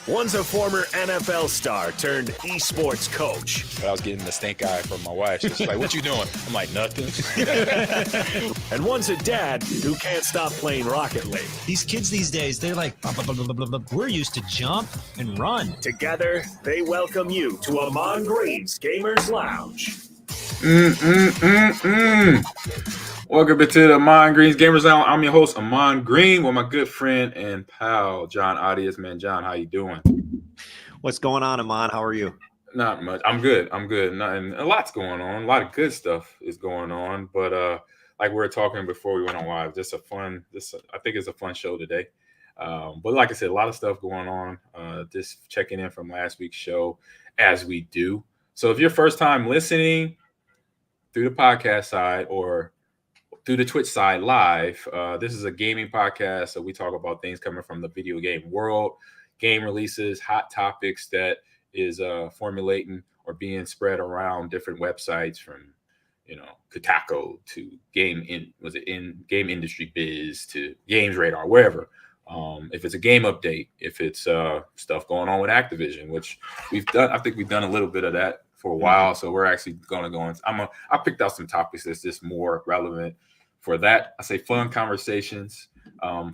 One's a former NFL star turned esports coach. But I was getting the stink eye from my wife. She's like, "What you doing?" I'm like, "Nothing." And one's a dad who can't stop playing Rocket League. These kids these days, they're like, blah, blah, blah, blah, blah, blah. We're used to jump and run. Together, they welcome you to Ahman Green's Gamers Lounge. Welcome to the Ahman Green's Gamers Lounge. I'm your host, Ahman Green, with my good friend and pal, John Audius. Man, John, how you doing? What's going on, Ahman? How are you? Not much. I'm good. Nothing. A lot's going on. A lot of good stuff is going on. But like we were talking before we went on live, I think it's a fun show today. But like I said, a lot of stuff going on. Just checking in from last week's show, as we do. So if you're first time listening through the podcast side or through the Twitch side live, this is a gaming podcast. So we talk about things coming from the video game world, game releases, hot topics that is formulating or being spread around different websites, from Kotaku to Game Industry Biz to Games Radar, wherever. If it's a game update, if it's stuff going on with Activision, which we've done, I think we've done a little bit of that for a while. So we're actually going to go in. I picked out some topics that's just more relevant for that. I say fun conversations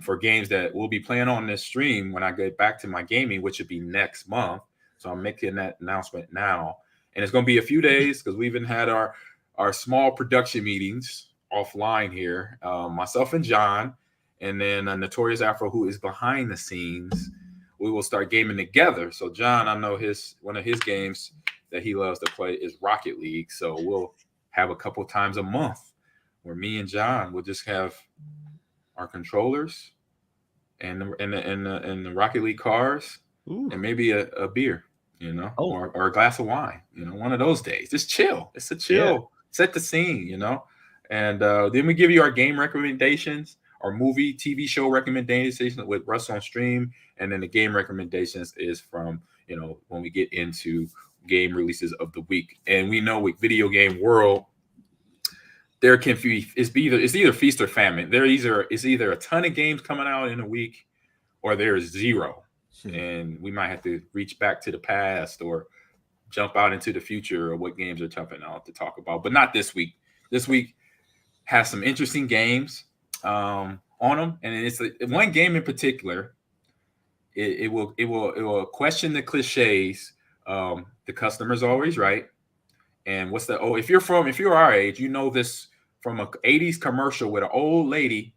for games that we'll be playing on this stream when I get back to my gaming, which would be next month. So I'm making that announcement now. And it's going to be a few days because we even had our small production meetings offline here, myself and John, and then Notorious Afro, who is behind the scenes. We will start gaming together. So John, I know one of his games that he loves to play is Rocket League. So we'll have a couple times a month where me and John will just have our controllers and the Rocket League cars. Ooh. And maybe a beer, or a glass of wine, one of those days. Just chill. It's a chill. Yeah. Set the scene, And then we give you our game recommendations, our movie, TV show recommendations with Russ on Stream. And then the game recommendations is from, when we get into game releases of the week. And we know with video game world, there can be it's either feast or famine. It's either a ton of games coming out in a week, or there's zero. And we might have to reach back to the past or jump out into the future of what games are jumping out to talk about. But not this week. This week has some interesting games on them, and it's one game in particular. It will question the cliches. The customer's always right. And if you're our age, this from an 80s commercial with an old lady,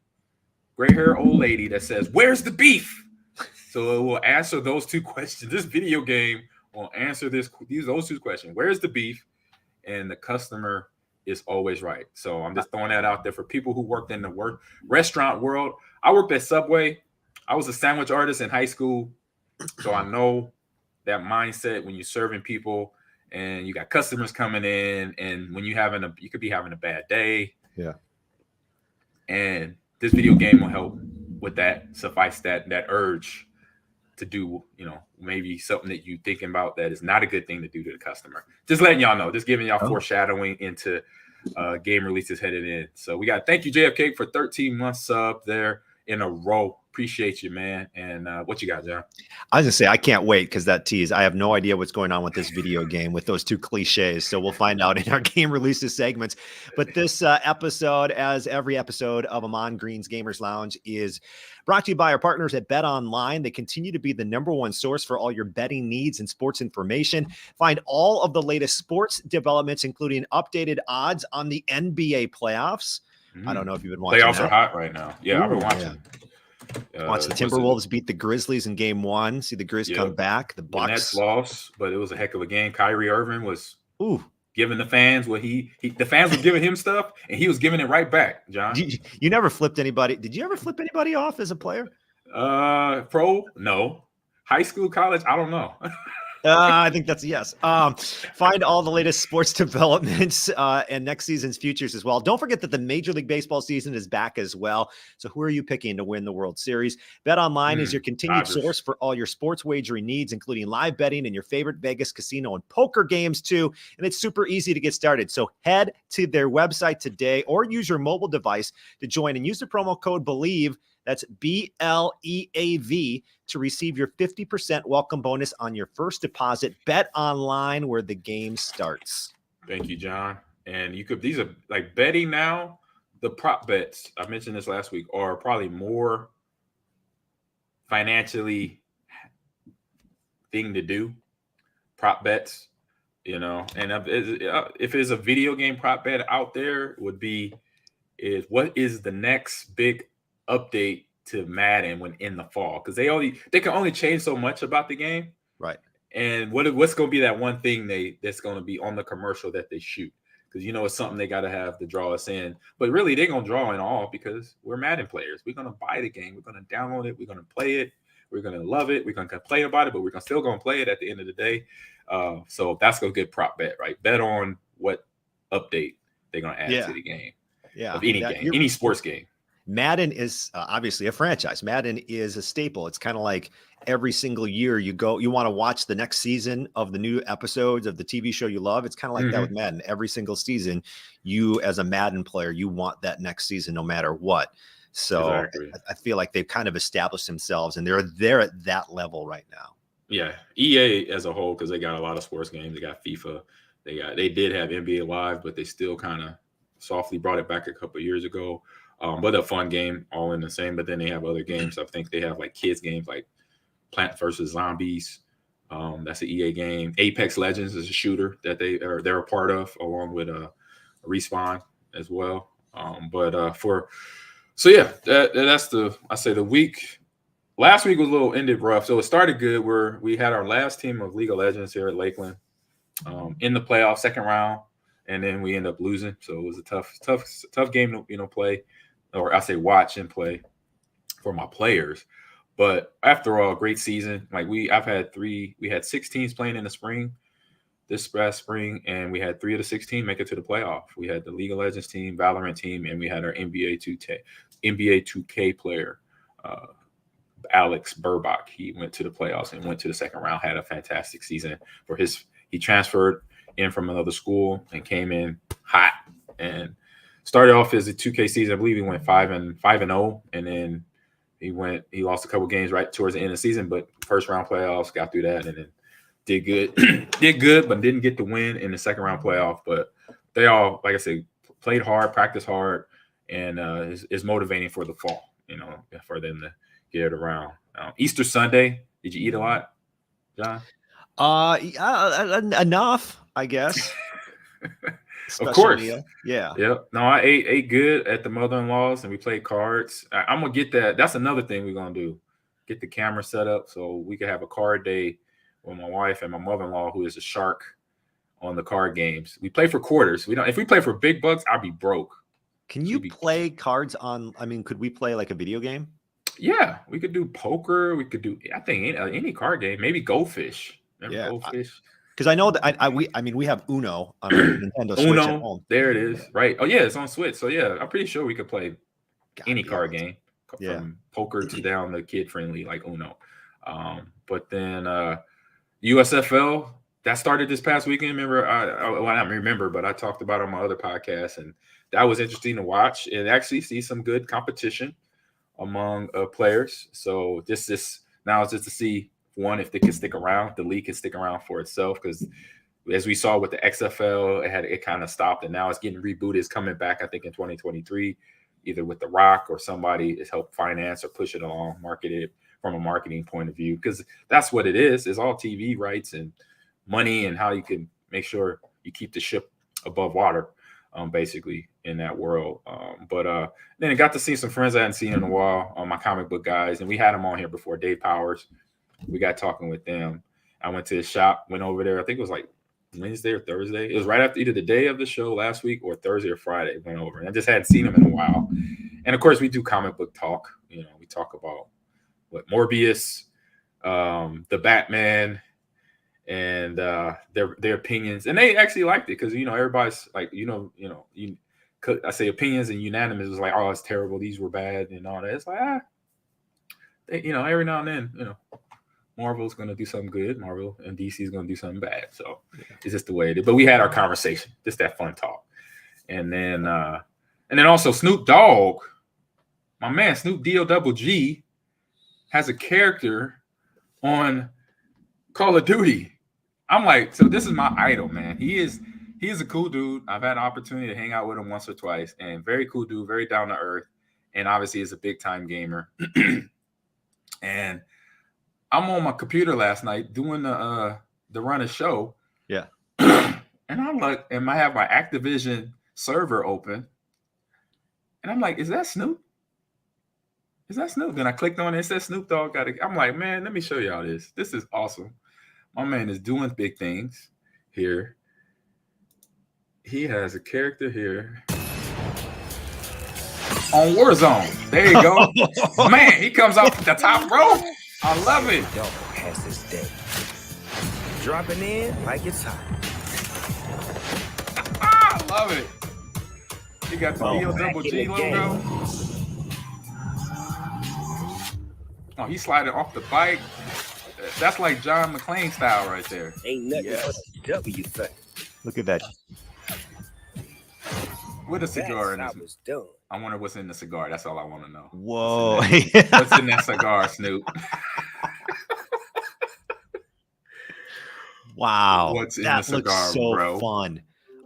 gray hair old lady that says, "Where's the beef?" So it will answer those two questions. This video game will answer those two questions. Where's the beef? And the customer is always right. So I'm just throwing that out there for people who worked in the restaurant world. I worked at Subway. I was a sandwich artist in high school. So I know that mindset when you're serving people and you got customers coming in, and when you could be having a bad day. Yeah. And this video game will help with that, suffice that urge to do, maybe something that you thinking about that is not a good thing to do to the customer. Just letting y'all know, just giving y'all foreshadowing into game releases headed in. So we got, thank you JFK for 13 months sub there in a row. Appreciate you, man. And what you got, John? I was gonna say, I can't wait because that tease. I have no idea what's going on with this video game with those two cliches. So we'll find out in our game releases segments. But this episode, as every episode of Ahman Green's Gamers Lounge, is brought to you by our partners at Bet Online. They continue to be the #1 source for all your betting needs and sports information. Find all of the latest sports developments, including updated odds on the NBA playoffs. I don't know if you've been watching. Playoffs are hot right now. Yeah, I've been watching. Yeah. Watch the Timberwolves beat the Grizzlies in game 1. See the Grizz come back. The Bucks Nets lost, but it was a heck of a game. Kyrie Irving was giving the fans what the fans were giving him stuff, and he was giving it right back, John. You never flipped anybody. Did you ever flip anybody off as a player? Pro? No. High school, college? I don't know. I think that's a yes. Find all the latest sports developments and next season's futures as well. Don't forget that the Major League Baseball season is back as well. So who are you picking to win the World Series? Bet Online is your continued source for all your sports wagering needs, including live betting and your favorite Vegas casino and poker games too. And it's super easy to get started. So head to their website today or use your mobile device to join and use the promo code BELIEVE. That's BLEAV to receive your 50% welcome bonus on your first deposit. Bet online where the game starts. Thank you, John. And these are like betting now. The prop bets, I mentioned this last week, are probably more financially thing to do. Prop bets, and if there's a video game prop bet out there, is what is the next big update to Madden when in the fall? Because they can only change so much about the game, right? And what's going to be that one thing that's going to be on the commercial that they shoot? Because it's something they got to have to draw us in. But really, they're going to draw in all because we're Madden players. We're going to buy the game. We're going to download it. We're going to play it. We're going to love it. We're going to complain about it, but we're still going to play it at the end of the day. So that's a good prop bet, right? Bet on what update they're going to add to the game. Yeah. Of any game, any sports game. Madden is obviously a franchise. Madden is a staple. It's kind of like every single year you want to watch the next season of the new episodes of the TV show you love. It's kind of like that with Madden. Every single season, you as a Madden player, you want that next season no matter what. So exactly. I feel like they've kind of established themselves and they're at that level right now. Yeah. EA as a whole, because they got a lot of sports games. They got FIFA. They did have NBA Live, but they still kind of softly brought it back a couple of years ago. But a fun game, all in the same. But then they have other games. I think they have like kids games like Plant vs. Zombies. That's an EA game. Apex Legends is a shooter that they're a part of, along with Respawn as well. That's the week. Last week was ended rough. So it started good where we had our last team of League of Legends here at Lakeland in the playoff second round. And then we end up losing. So it was a tough game to play, or I say watch and play for my players. But after all, great season. Like we had 6 teams playing in the spring, this past spring, and we had 3 of the 16 make it to the playoff. We had the League of Legends team, Valorant team, and we had our NBA 2K player, Alex Burbach. He went to the playoffs and went to the second round. Had a fantastic season he transferred in from another school and came in hot and started off as a 2K season. I believe he went 5-0, and then he lost a couple games right towards the end of the season, but first round playoffs, got through that, and then did good, but didn't get the win in the second round playoff. But they all, like I said, played hard, practiced hard, and is motivating for the fall, for them to get it around. Easter Sunday, did you eat a lot, John? Enough, I guess. Of course. Yeah. No, I ate good at the mother-in-law's, and we played cards. I'm gonna get that. That's another thing we're gonna do. Get the camera set up so we can have a card day with my wife and my mother-in-law, who is a shark on the card games. We play for quarters. If we play for big bucks, I'll be broke. Can you play cards could we play like a video game? Yeah, we could do poker. We could do, I think, any card game. Maybe Goldfish. Remember Goldfish? Because I know that we have Uno on our Nintendo Switch at home. There it is. Right. Oh yeah, it's on Switch. So yeah, I'm pretty sure we could play any card game, from poker to down the kid friendly like Uno. But then USFL that started this past weekend. Remember? I talked about it on my other podcast, and that was interesting to watch and actually see some good competition among players. So now it's just to see, one, if they can stick around, the league can stick around for itself, because as we saw with the XFL, it kind of stopped, and now it's getting rebooted. It's coming back, I think, in 2023, either with The Rock or somebody has helped finance or push it along, market it from a marketing point of view, because that's what it is. It's all TV rights and money and how you can make sure you keep the ship above water, basically, in that world. But then I got to see some friends I hadn't seen in a while, my comic book guys, and we had them on here before, Dave Powers. We got talking with them. I went to the shop, went over there. I think it was like Wednesday or Thursday. It was right after either the day of the show last week or Thursday or Friday. Went over, and I just hadn't seen them in a while. And of course, we do comic book talk. We talk about Morbius, the Batman, and their opinions. And they actually liked it because everybody's like, I say opinions and unanimous was like, oh, it's terrible. These were bad and all that. It's like every now and then, Marvel's going to do something good. Marvel and DC is going to do something bad. So it's just the way it is. But we had our conversation, just that fun talk. And then also Snoop Dogg my man Snoop D-O-double-G has a character on Call of Duty. I'm like, so this is my idol, man. He is a cool dude. I've had an opportunity to hang out with him once or twice, and very cool dude, very down to earth, and obviously is a big time gamer. And I'm on my computer last night doing the run of show. Yeah. And I'm like, and I have my Activision server open. And I'm like, is that Snoop? Is that Snoop? Then I clicked on it. It says Snoop Dogg got it. I'm like, man, let me show y'all this. This is awesome. My man is doing big things here. He has a character here on Warzone. There you go. Man, he comes off the top rope. I love it. Don't pass this day. Dropping in like it's hot. I love it. He got the D-O-double-G logo. Oh, he sliding off the bike. That's like John McClane style right there. Ain't nothing but a W thing. Look at that. With a cigar in I his. was done. I wonder what's in the cigar. That's all I want to know. Whoa. What's in that cigar, Snoop? Wow. What's in that the cigar, looks so bro? fun.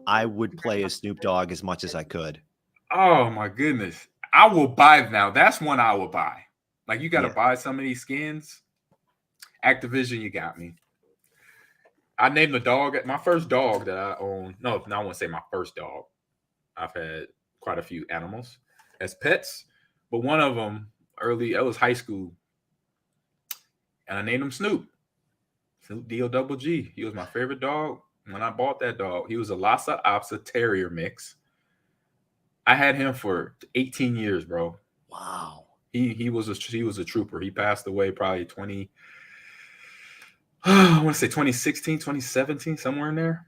I would play as Snoop Dogg as much as I could. Oh my goodness. I will buy now. That's one I will buy. Like you got to Yeah. buy some of these skins. Activision, you got me. I named the dog. My first dog that I own. No, I won't say my first dog. I've had quite a few animals as pets, but one of them it was high school, and I named him Snoop. Snoop D-O-double-G. He was my favorite dog. When I bought that dog, he was a Lhasa Apso Terrier mix. I had him for 18 years, bro. Wow. He was a trooper. He passed away probably 2016, 2017, somewhere in there.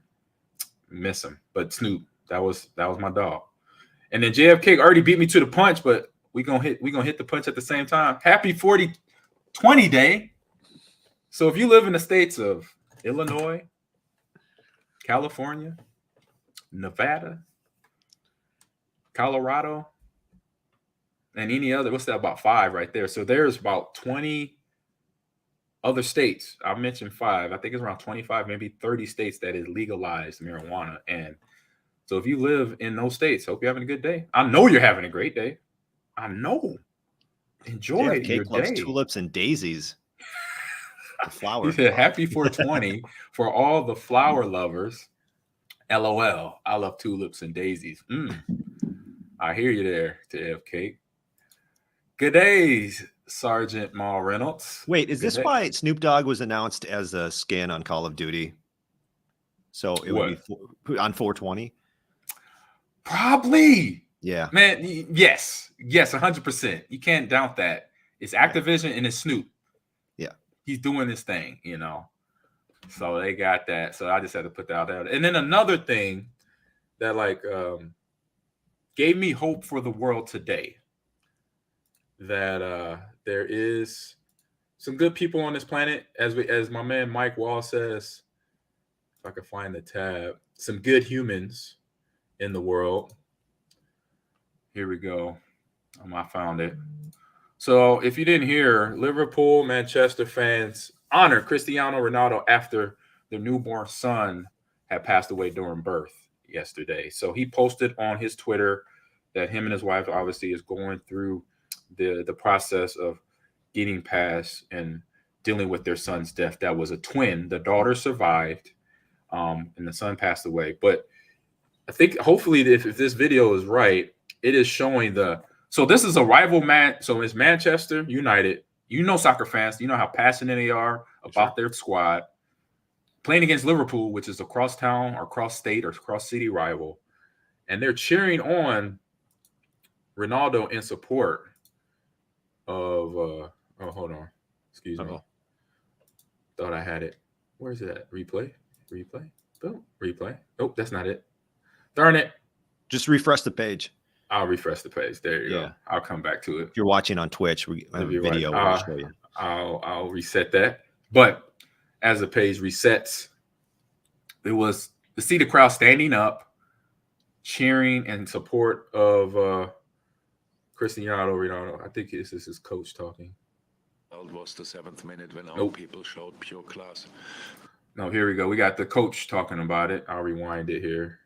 Miss him. But Snoop, that was my dog. And then JFK already beat me to the punch, but we gonna hit the punch at the same time. Happy 40/20 day. So if you live in the states of Illinois, California, Nevada, Colorado, and any other, what's that, about 5 right there. So there's about 20 other states. I mentioned 5. I think it's around 25, maybe 30 states that is legalized marijuana. And so if you live in those states, hope you're having a good day. I know you're having a great day. I know. Enjoy your JFK loves day. tulips and daisies. The He flower. said, happy 420 for all the flower lovers. LOL. I love tulips and daisies. I hear you there, JFK. Good days, Sergeant Maul Reynolds. Wait, is Good this day. why Snoop Dogg was announced as a skin on Call of Duty? So it would be on 420? Probably. Yeah. Man, yes, 100%. You can't doubt that. It's Activision and it's Snoop. Yeah. He's doing this thing, you know. So they got that. So I just had to put that out there. And then another thing that gave me hope for the world today, that there is some good people on this planet, as my man Mike Wall says, if I can find the tab, some good humans in the world. Here we go. I found it. So if you didn't hear, Liverpool, Manchester fans honored Cristiano Ronaldo after their newborn son had passed away during birth yesterday. So he posted on his Twitter that him and his wife obviously is going through the process of getting past and dealing with their son's death. That was a twin. The daughter survived, and the son passed away. But I think hopefully if this video is right, it is showing so this is a rival man. So it's Manchester United. You know, soccer fans, you know how passionate they are about their squad. Playing against Liverpool, which is a cross-town or cross-state or cross-city rival. And they're cheering on Ronaldo in support of hold on. Excuse me. Thought I had it. Where's it at? Replay. Oh, replay. Oh, that's not it. Darn it. Just refresh the page. I'll refresh the page. There you go. I'll come back to it. If you're watching on Twitch, we have a video we'll show you. I'll reset that. But as the page resets, it was to see the crowd standing up, cheering in support of Cristiano Ronaldo. I think this is his coach talking. Was the 7th minute when our Nope. people showed pure class. No, here we go. We got the coach talking about it. I'll rewind it here.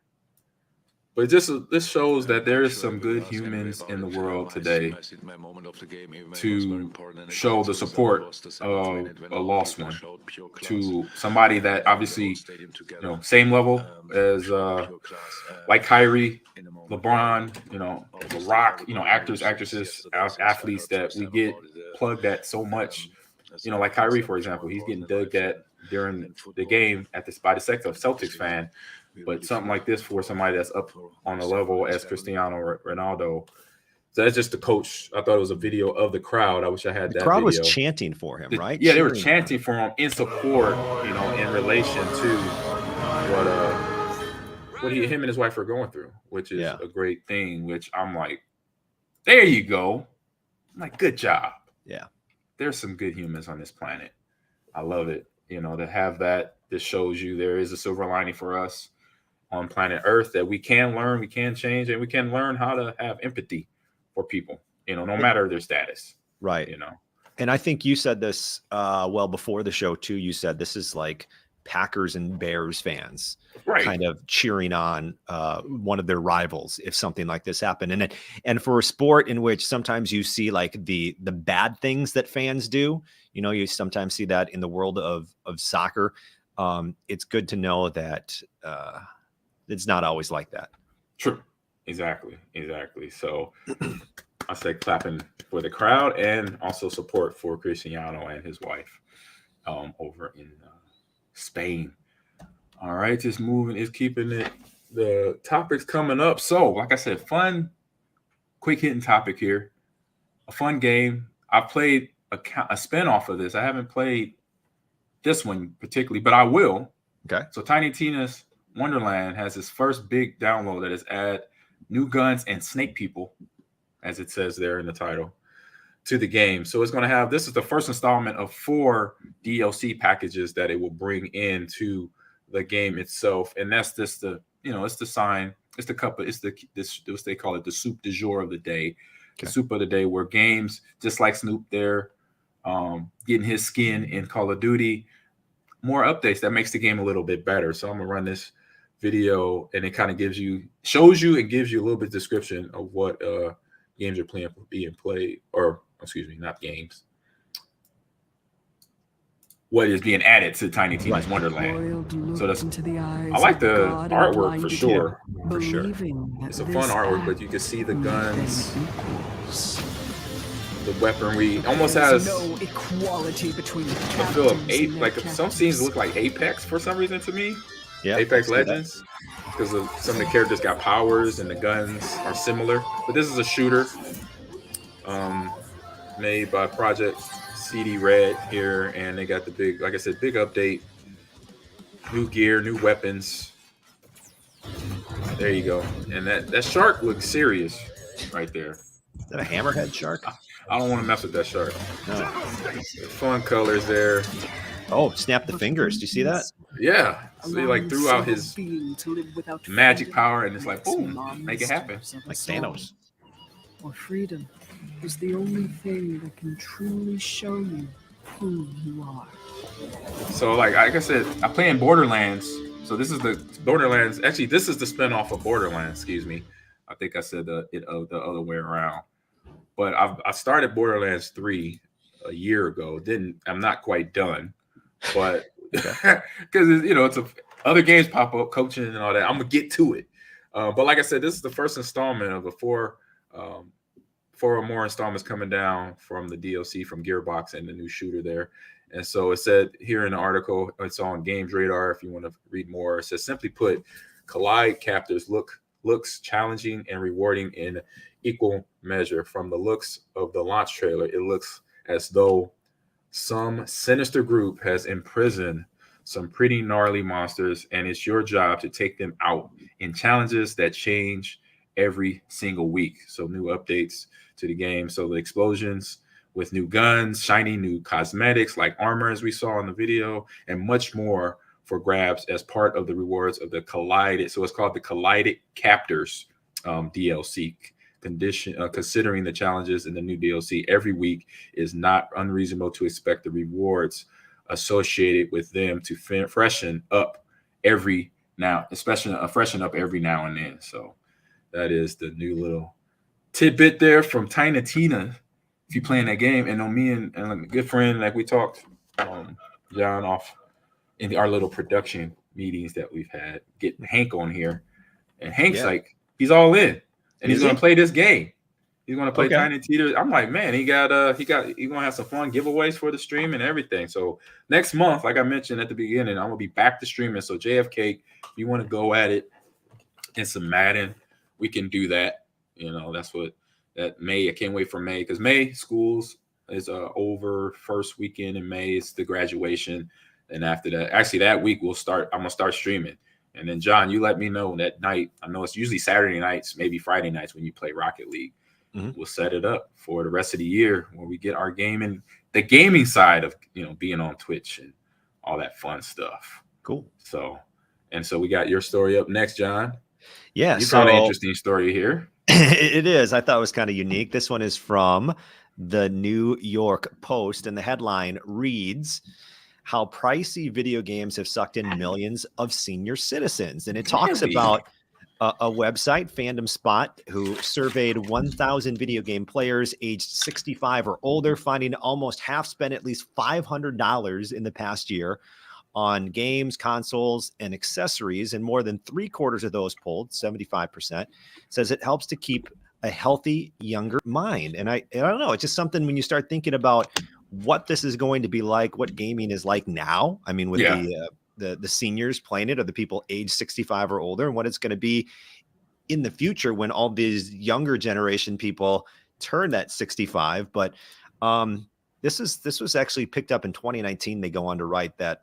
But this shows that there is some good humans in the world today to show the support of a lost one to somebody that obviously, same level as like Kyrie, LeBron, The Rock, actors, actresses, athletes that we get plugged at so much. Like Kyrie, for example, he's getting dug at during the game by the Celtics fan. But something like this for somebody that's up on the level as Cristiano Ronaldo. So that's just the coach. I thought it was a video of the crowd. I wish I had that. The crowd video. was chanting for him, right? Yeah, they were chanting for him in support, in relation to what him and his wife are going through, which is a great thing. Which I'm like, there you go. I'm like, good job. Yeah. There's some good humans on this planet. I love it. To have that. This shows you there is a silver lining for us on planet Earth that we can learn, we can change, and we can learn how to have empathy for people, no matter their status. Right. And I think you said this before the show too. You said this is like Packers and Bears fans kind of cheering on one of their rivals if something like this happened. And for a sport in which sometimes you see like the bad things that fans do, you sometimes see that in the world of soccer. It's good to know that it's not always like that. True. Exactly. So I say clapping for the crowd and also support for Cristiano and his wife over in Spain. All right, just moving is keeping it. The topics coming up. So, like I said, fun, quick hitting topic here. A fun game. I played a spin-off of this. I haven't played this one particularly, but I will. Okay. So Tiny Tina's Wonderland has its first big download that is add new guns and snake people, as it says there in the title, to the game. So it's going to have, this is the first installment of 4 DLC packages that it will bring into the game itself. And that's just it's the sign, it's the cup of, what they call it, the soup du jour of the day. The soup of the day, where games just like Snoop there, getting his skin in Call of Duty, more updates that makes the game a little bit better. So I'm gonna run this video, and it kind of shows you and gives you a little bit description of what games are being played, or excuse me, not games. What is being added to Tiny Tina's Wonderland. So I like the artwork for sure. For sure. It's a fun artwork, but you can see the guns, the weaponry. Almost has no equality between the feel of like some scenes look like Apex for some reason to me. Yeah, Apex Legends. Because some of the characters got powers and the guns are similar. But this is a shooter made by Project CD Red here, and they got the big, like I said, big update, new gear, new weapons. There you go. And that shark looks serious right there. Is that a hammerhead shark? I don't want to mess with that shark. No. Fun colors there. Oh, snap the fingers. Do you see that? Yeah. So he like threw out his magic power, and it's like, boom, make it happen. Like Thanos. Or freedom is the only thing that can truly show you who you are. So like I said, I play in Borderlands. So this is the Borderlands. Actually, this is the spinoff of Borderlands. Excuse me. I think I said the other way around. But I started Borderlands 3 a year ago. I'm not quite done, but because it's other games pop up, coaching and all that. I'm gonna get to it. But like I said, this is the first installment of the 4 or more installments coming down from the DLC from Gearbox and the new shooter there. And so it said here in the article, it's on Games Radar if you want to read more. It says, simply put, Collide Captors looks challenging and rewarding in equal measure. From the looks of the launch trailer, it looks as though some sinister group has imprisoned some pretty gnarly monsters, and it's your job to take them out in challenges that change every single week. So new updates to the game. So the explosions with new guns, shiny new cosmetics like armor, as we saw in the video, and much more for grabs as part of the rewards of the Collided. So it's called the Collided Captors DLC. considering the challenges in the new DLC every week, is not unreasonable to expect the rewards associated with them to freshen up every now, especially freshen up every now and then. So that is the new little tidbit there from Tina Tina. If you playing that game, and on me and a good friend, like we talked, John, off in our little production meetings that we've had, get Hank on here, and Hank's like, he's all in, and he's going to play this game. He's going to play Tiny Tina. I'm like, man, he's going to have some fun giveaways for the stream and everything. So next month, like I mentioned at the beginning, I'm going to be back to streaming. So JFK, if you want to go at it in some Madden, we can do that. You know, that's what that May. I can't wait for May, because May schools is over. First weekend in May is the graduation. And after that, actually that week I'm going to start streaming. And then John, you let me know that night. I know it's usually Saturday nights, maybe Friday nights when you play Rocket League. We'll set it up for the rest of the year where we get our gaming, the gaming side of, you know, being on Twitch and all that fun stuff. Cool. So we got your story up next, John. Yeah. You found an interesting story here. It is. I thought it was kind of unique. This one is from the New York Post, and the headline reads, "How pricey video games have sucked in millions of senior citizens." And it talks about a website, Fandom Spot, who surveyed 1,000 video game players aged 65 or older, finding almost half spent at least $500 in the past year on games, consoles, and accessories. And more than 3/4 of those polled, 75%, says it helps to keep a healthy, younger mind. And I don't know, it's just something when you start thinking about what this is going to be like, what gaming is like now. I mean, with the seniors playing it, or the people age 65 or older, and what it's going to be in the future when all these younger generation people turn that 65. But this was actually picked up in 2019. They go on to write that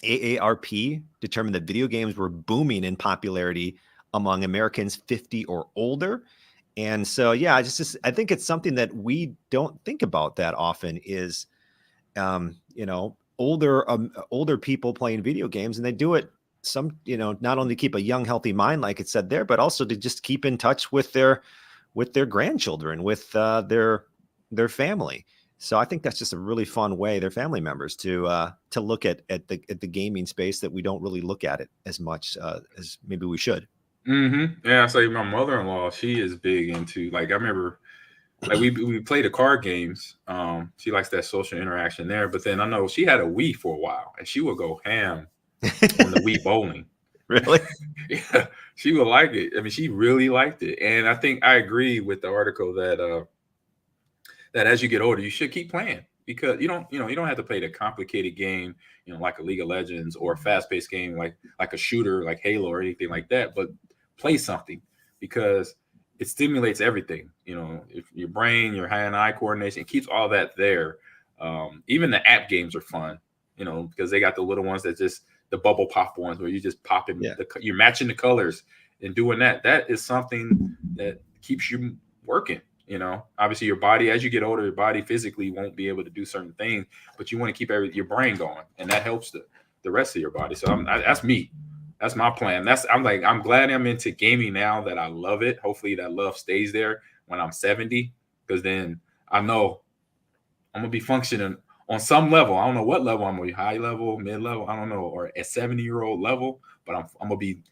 AARP determined that video games were booming in popularity among Americans 50 or older. And so, yeah, I think it's something that we don't think about that often is, you know, older people playing video games, and they do it not only keep a young, healthy mind, like it said there, but also to just keep in touch with their grandchildren, with their family. So I think that's just a really fun way, their family members, to look at the gaming space that we don't really look at it as much as maybe we should. Yeah, so my mother-in-law, she is big into, like, I remember, like, we played the card games. She likes that social interaction there. But then I know she had a Wii for a while, and she would go ham on the Wii bowling. Really? Yeah, she would like it. I mean, she really liked it. And I think I agree with the article that that as you get older, you should keep playing, because you don't have to play the complicated game, like a League of Legends or a fast-paced game like a shooter like Halo or anything like that. But play something, because it stimulates everything, if your brain, your hand-eye coordination, it keeps all that there. Even the app games are fun, because they got the little ones that just the bubble pop ones where you just pop in, you're matching the colors and doing that. That is something that keeps you working. Obviously your body, as you get older, your body physically won't be able to do certain things, but you want to keep your brain going, and that helps the rest of your body. So that's me. That's my plan. I'm glad I'm into gaming now, that I love it. Hopefully that love stays there when I'm 70, because then I know I'm gonna be functioning on some level. I don't know what level I'm gonna be, high level, mid level, I don't know, or a 70-year-old level, but I'm gonna be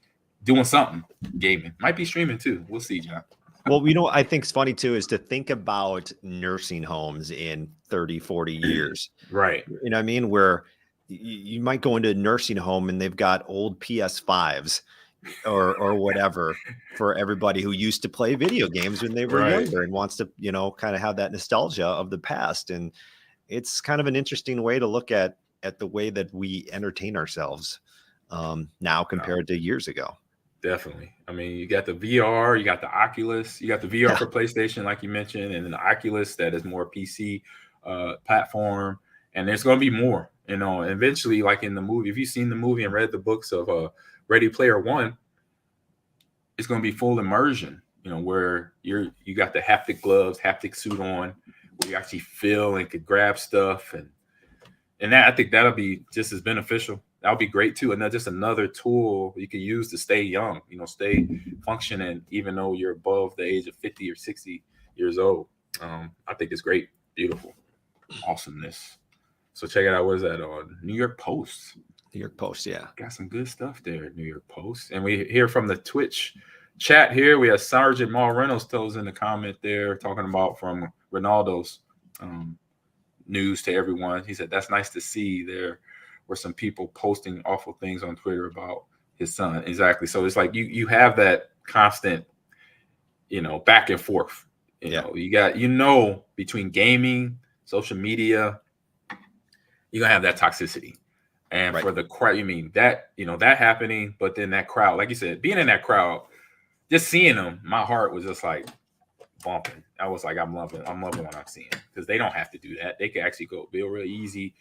doing something gaming. Might be streaming too. We'll see, John. Well, I think it's funny too, is to think about nursing homes in 30, 40 years. Right. You know what I mean? Where you might go into a nursing home and they've got old PS5s or whatever for everybody who used to play video games when they were younger and wants to, kind of have that nostalgia of the past. And it's kind of an interesting way to look at the way that we entertain ourselves now compared to years ago. Definitely. I mean, you got the VR, you got the Oculus, you got the VR for PlayStation, like you mentioned, and then the Oculus that is more PC platform. And there's going to be more, eventually, like in the movie. If you've seen the movie and read the books of Ready Player One, it's going to be full immersion, where you got the haptic gloves, haptic suit on, where you actually feel and could grab stuff. And that, I think that'll be just as beneficial that'll be great too. And that's just another tool you can use to stay young, stay functioning, even though you're above the age of 50 or 60 years old. I think it's great. Beautiful. Awesomeness. So check it out. What is that on? New York Post. New York Post, yeah. Got some good stuff there, New York Post. And we hear from the Twitch chat here. We have Sergeant Maul Reynolds throws in the comment there talking about from Ronaldo's news to everyone. He said, that's nice to see. There were some people posting awful things on Twitter about his son. Exactly. So it's like you have that constant, back and forth. You got, between gaming, social media, you're going to have that toxicity. And for the crowd, that happening, but then that crowd, like you said, being in that crowd, just seeing them, my heart was just like bumping. I was like, I'm loving what I'm seeing, because they don't have to do that. They can actually go be real easy,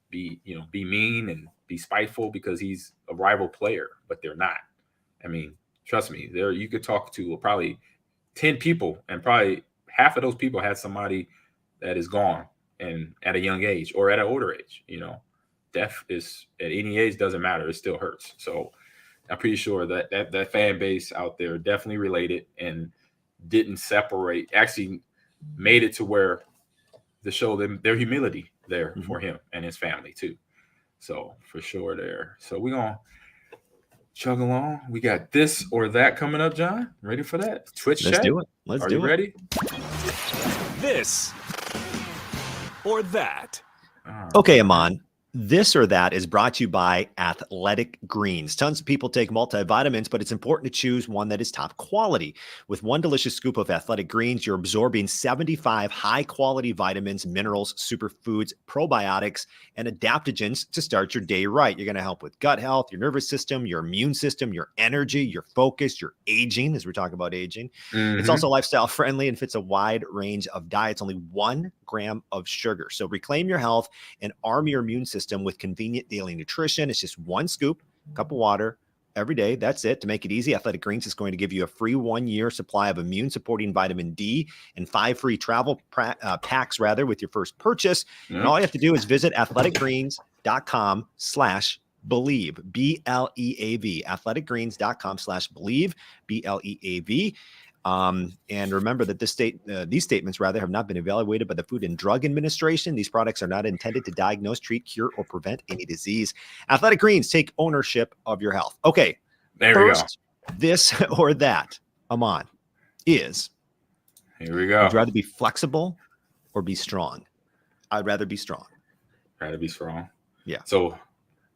be mean and be spiteful because he's a rival player, but they're not. I mean, trust me, you could talk to probably 10 people, and probably half of those people had somebody that is gone and at a young age or at an older age. Death is at any age, doesn't matter. It still hurts. So I'm pretty sure that fan base out there definitely related and didn't separate, actually made it to where to show them their humility there for him and his family too. So for sure there. So we're going to chug along. We got this or that coming up, John. Ready for that? Twitch Let's chat? do it. Are you ready? This or that. Okay, Ahman. This or that is brought to you by Athletic Greens. Tons of people take multivitamins, but it's important to choose one that is top quality. With one delicious scoop of Athletic Greens, you're absorbing 75 high-quality vitamins, minerals, superfoods, probiotics, and adaptogens to start your day right. You're going to help with gut health, your nervous system, your immune system, your energy, your focus, your aging, as we're talking about aging. It's also lifestyle friendly and fits a wide range of diets, only 1 gram of sugar. So reclaim your health and arm your immune system with convenient daily nutrition. It's just 1 scoop, cup of water every day. That's it. To make it easy, Athletic Greens is going to give you a free 1-year supply of immune supporting vitamin D and 5 free travel packs with your first purchase. And all you have to do is visit athleticgreens.com/believe, BLEAV, athleticgreens.com/believe, BLEAV. And remember that these statements have not been evaluated by the Food and Drug Administration. These products are not intended to diagnose, treat, cure, or prevent any disease. Athletic Greens, take ownership of your health. Okay, there we go. This or that, Ahman, is. Here we go. Would you rather be flexible or be strong? I'd rather be strong. Rather be strong. Yeah. So,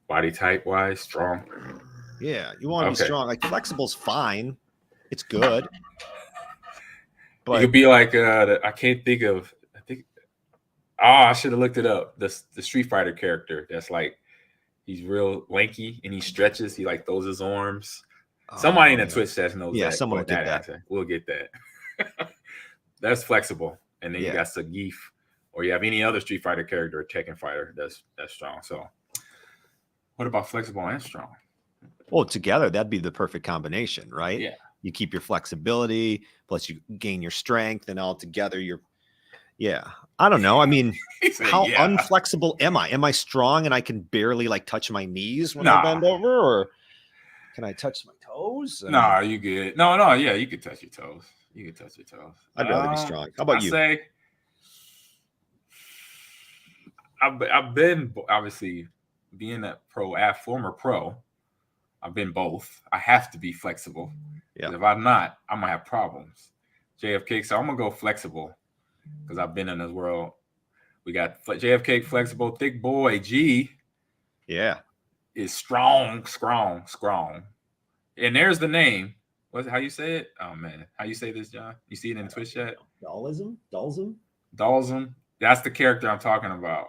body type wise, strong. Yeah, you want to be strong. Like flexible's fine. It's good. But you could be like I can't think of. I should have looked it up. The Street Fighter character that's like he's real lanky and he stretches. He like throws his arms. Somebody in the Twitch chat knows that. Yeah, someone will get that. Answer. We'll get that. That's flexible. And then you got Sagif, or you have any other Street Fighter character or Tekken fighter that's strong. So, what about flexible and strong? Well, together that'd be the perfect combination, right? Yeah. You keep your flexibility, plus you gain your strength, and all together I don't know. I mean, how unflexible am I? Am I strong and I can barely like touch my knees when I bend over, or can I touch my toes? No, you good. No, yeah, you can touch your toes. I'd rather be strong. How about you? I've been obviously being a former pro. I've been both. I have to be flexible. Yeah. If I'm not, I'm gonna have problems. JFK, so I'm gonna go flexible because I've been in this world. We got JFK flexible, thick boy G. Yeah, is strong. And there's the name. What's how you say it? Oh man, how you say this, John? You see it in the Twitch chat? Dalsum. That's the character I'm talking about.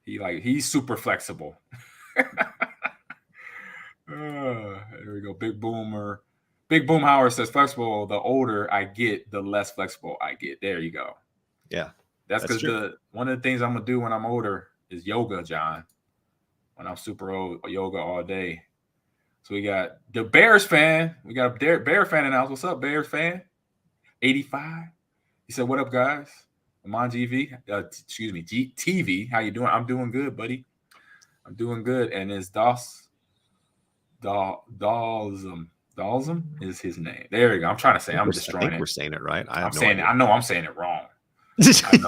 He's super flexible. There we go. Big Boomer. Big Boom Howard says flexible. The older I get, the less flexible I get. There you go. Yeah. That's because one of the things I'm gonna do when I'm older is yoga, John. When I'm super old, yoga all day. So we got the Bears fan. We got a Bear fan in the house. What's up, Bears fan? 85. He said, "What up, guys?" Ahman GV. TV. How you doing? I'm doing good, buddy. I'm doing good. And it's Dalsum. Dalsum is his name. There you go. I'm trying to say. I'm I destroying think we're it. saying it right. I I'm have no saying it. idea. I know I'm saying it wrong. I know.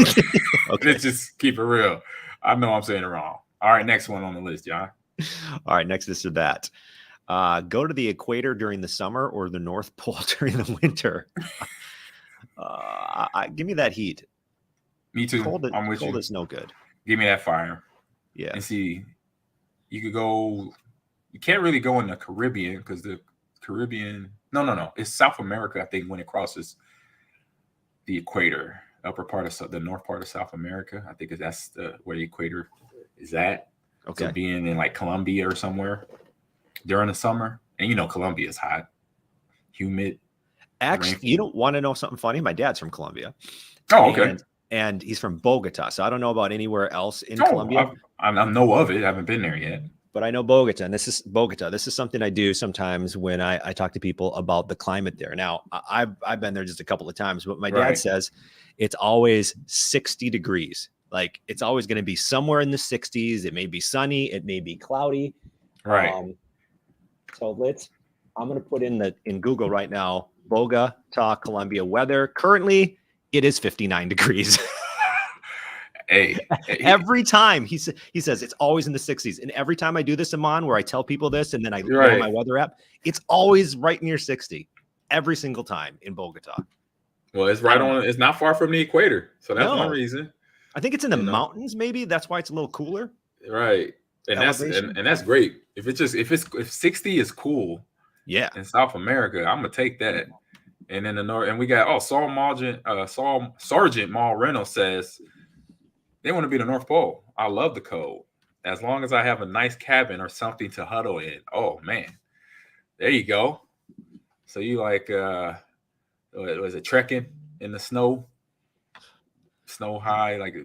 Okay. Let's just keep it real. I know I'm saying it wrong. All right, next one on the list, John. All right, next is to that. Go to the equator during the summer or the North Pole during the winter. Give me that heat. Me too. Cold, I'm with cold you. is no good. Give me that fire. Yeah. And see, you could go. You can't really go in the Caribbean because the Caribbean. No. It's South America. I think when it crosses the equator, upper part of the north part of South America. I think that's where the equator is at. Okay. So being in like Colombia or somewhere during the summer, and you know Colombia is hot, humid. Actually, rainfall. you don't want to know something funny? My dad's from Colombia. Oh, okay. And he's from Bogota. So I don't know about anywhere else in Colombia. I know of it. I haven't been there yet. But I know Bogota, and this is something I do sometimes when I talk to people about the climate there. Now, I've been there just a couple of times, but my dad says it's always 60 degrees. Like it's always going to be somewhere in the 60s. It may be sunny, it may be cloudy. Right. So I'm going to put in Google right now, Bogota, Colombia weather. Currently, it is 59 degrees. Hey, every time he says it's always in the 60s, and every time I do this, Ahman, where I tell people this and then I load my weather app, it's always right near 60 every single time in Bogota. Well, it's right on. It's not far from the equator, so that's one reason. I think it's in the mountains, maybe that's why it's a little cooler. Right, and that's great. If 60 is cool, yeah, in South America, I'm gonna take that. And in the north, and we got Sergeant Maul Reynolds says. They want to be the North Pole. I love the cold. As long as I have a nice cabin or something to huddle in. Oh, man. There you go. So you like, was it trekking in the snow? Snow high, like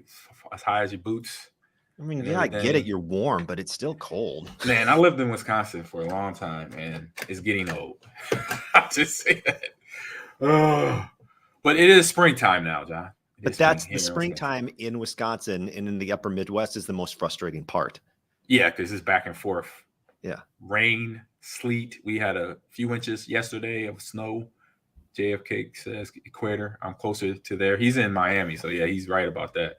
as high as your boots? I mean, yeah, I get it. You're warm, but it's still cold. Man, I lived in Wisconsin for a long time, and it's getting old. I'll just say that. But it is springtime now, John. But that's the springtime in Wisconsin and in the upper Midwest is the most frustrating part. Yeah, because it's back and forth. Yeah. Rain, sleet. We had a few inches yesterday of snow. JFK says equator. I'm closer to there. He's in Miami, so yeah, he's right about that.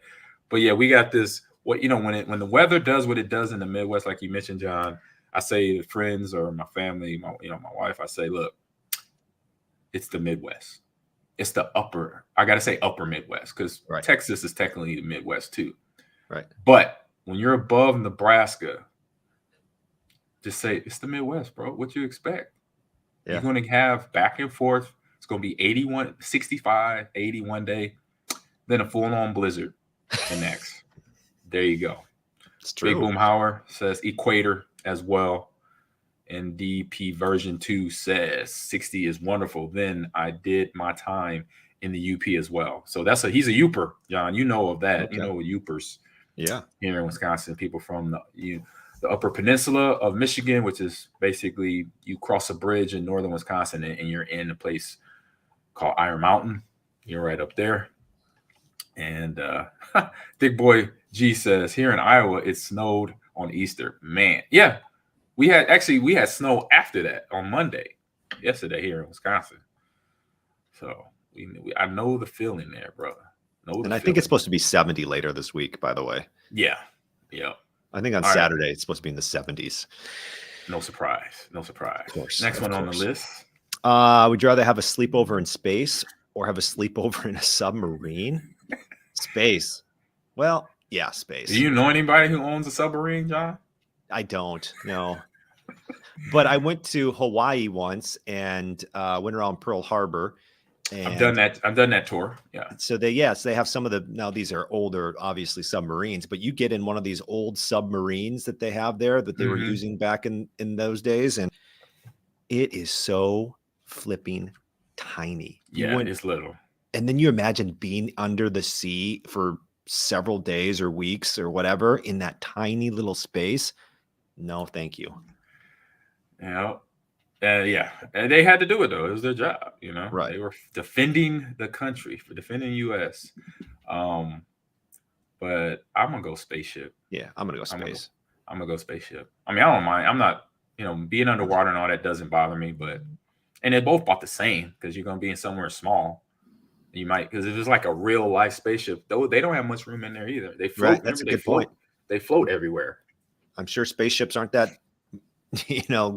But yeah, we got this. When the weather does what it does in the Midwest, like you mentioned, John, I say to friends or my family, my wife, I say, look, it's the Midwest. It's the upper Midwest because Texas is technically the Midwest too. Right. But when you're above Nebraska, just say it's the Midwest, bro. What you expect? Yeah. You're going to have back and forth. It's going to be 81, 65, 80 one day, then a full-on blizzard the next. There you go. It's true. Big Boomhauer says equator as well. NDP version 2 says 60 is wonderful. Then I did my time in the UP as well. So he's a Youper, John. You know of that. Okay. You know Youpers. Yeah. Here in Wisconsin, people from the Upper Peninsula of Michigan, which is basically you cross a bridge in northern Wisconsin and you're in a place called Iron Mountain. You're right up there. And Big Boy G says here in Iowa, it snowed on Easter. Man, yeah. We had snow after that on Monday, yesterday here in Wisconsin. So I know the feeling there, brother. I think it's supposed to be 70 later this week, by the way. Yeah. I think on Saturday it's supposed to be in the 70s. No surprise. Of course. Next one on the list. Would you rather have a sleepover in space or have a sleepover in a submarine? Space. Well, yeah, space. Do you know anybody who owns a submarine, John? I don't know, but I went to Hawaii once and went around Pearl Harbor. And I've done that tour. Yeah. So they have some of now these are older, obviously submarines, but you get in one of these old submarines that they have there that they were using back in those days. And it is so flipping tiny. Yeah, it's little. And then you imagine being under the sea for several days or weeks or whatever in that tiny little space. No, thank you. Yeah. And they had to do it, though. It was their job, Right. They were defending the country, for defending the U.S. But I'm going to go spaceship. Yeah, I'm going to go space. I'm gonna go spaceship. I mean, I don't mind. I'm not, being underwater and all that doesn't bother me, and they're both about the same because you're gonna be in somewhere small. You might, because if it's like a real life spaceship, though, they don't have much room in there either. They float. Right, that's Remember, a good point. They float everywhere. I'm sure spaceships aren't that,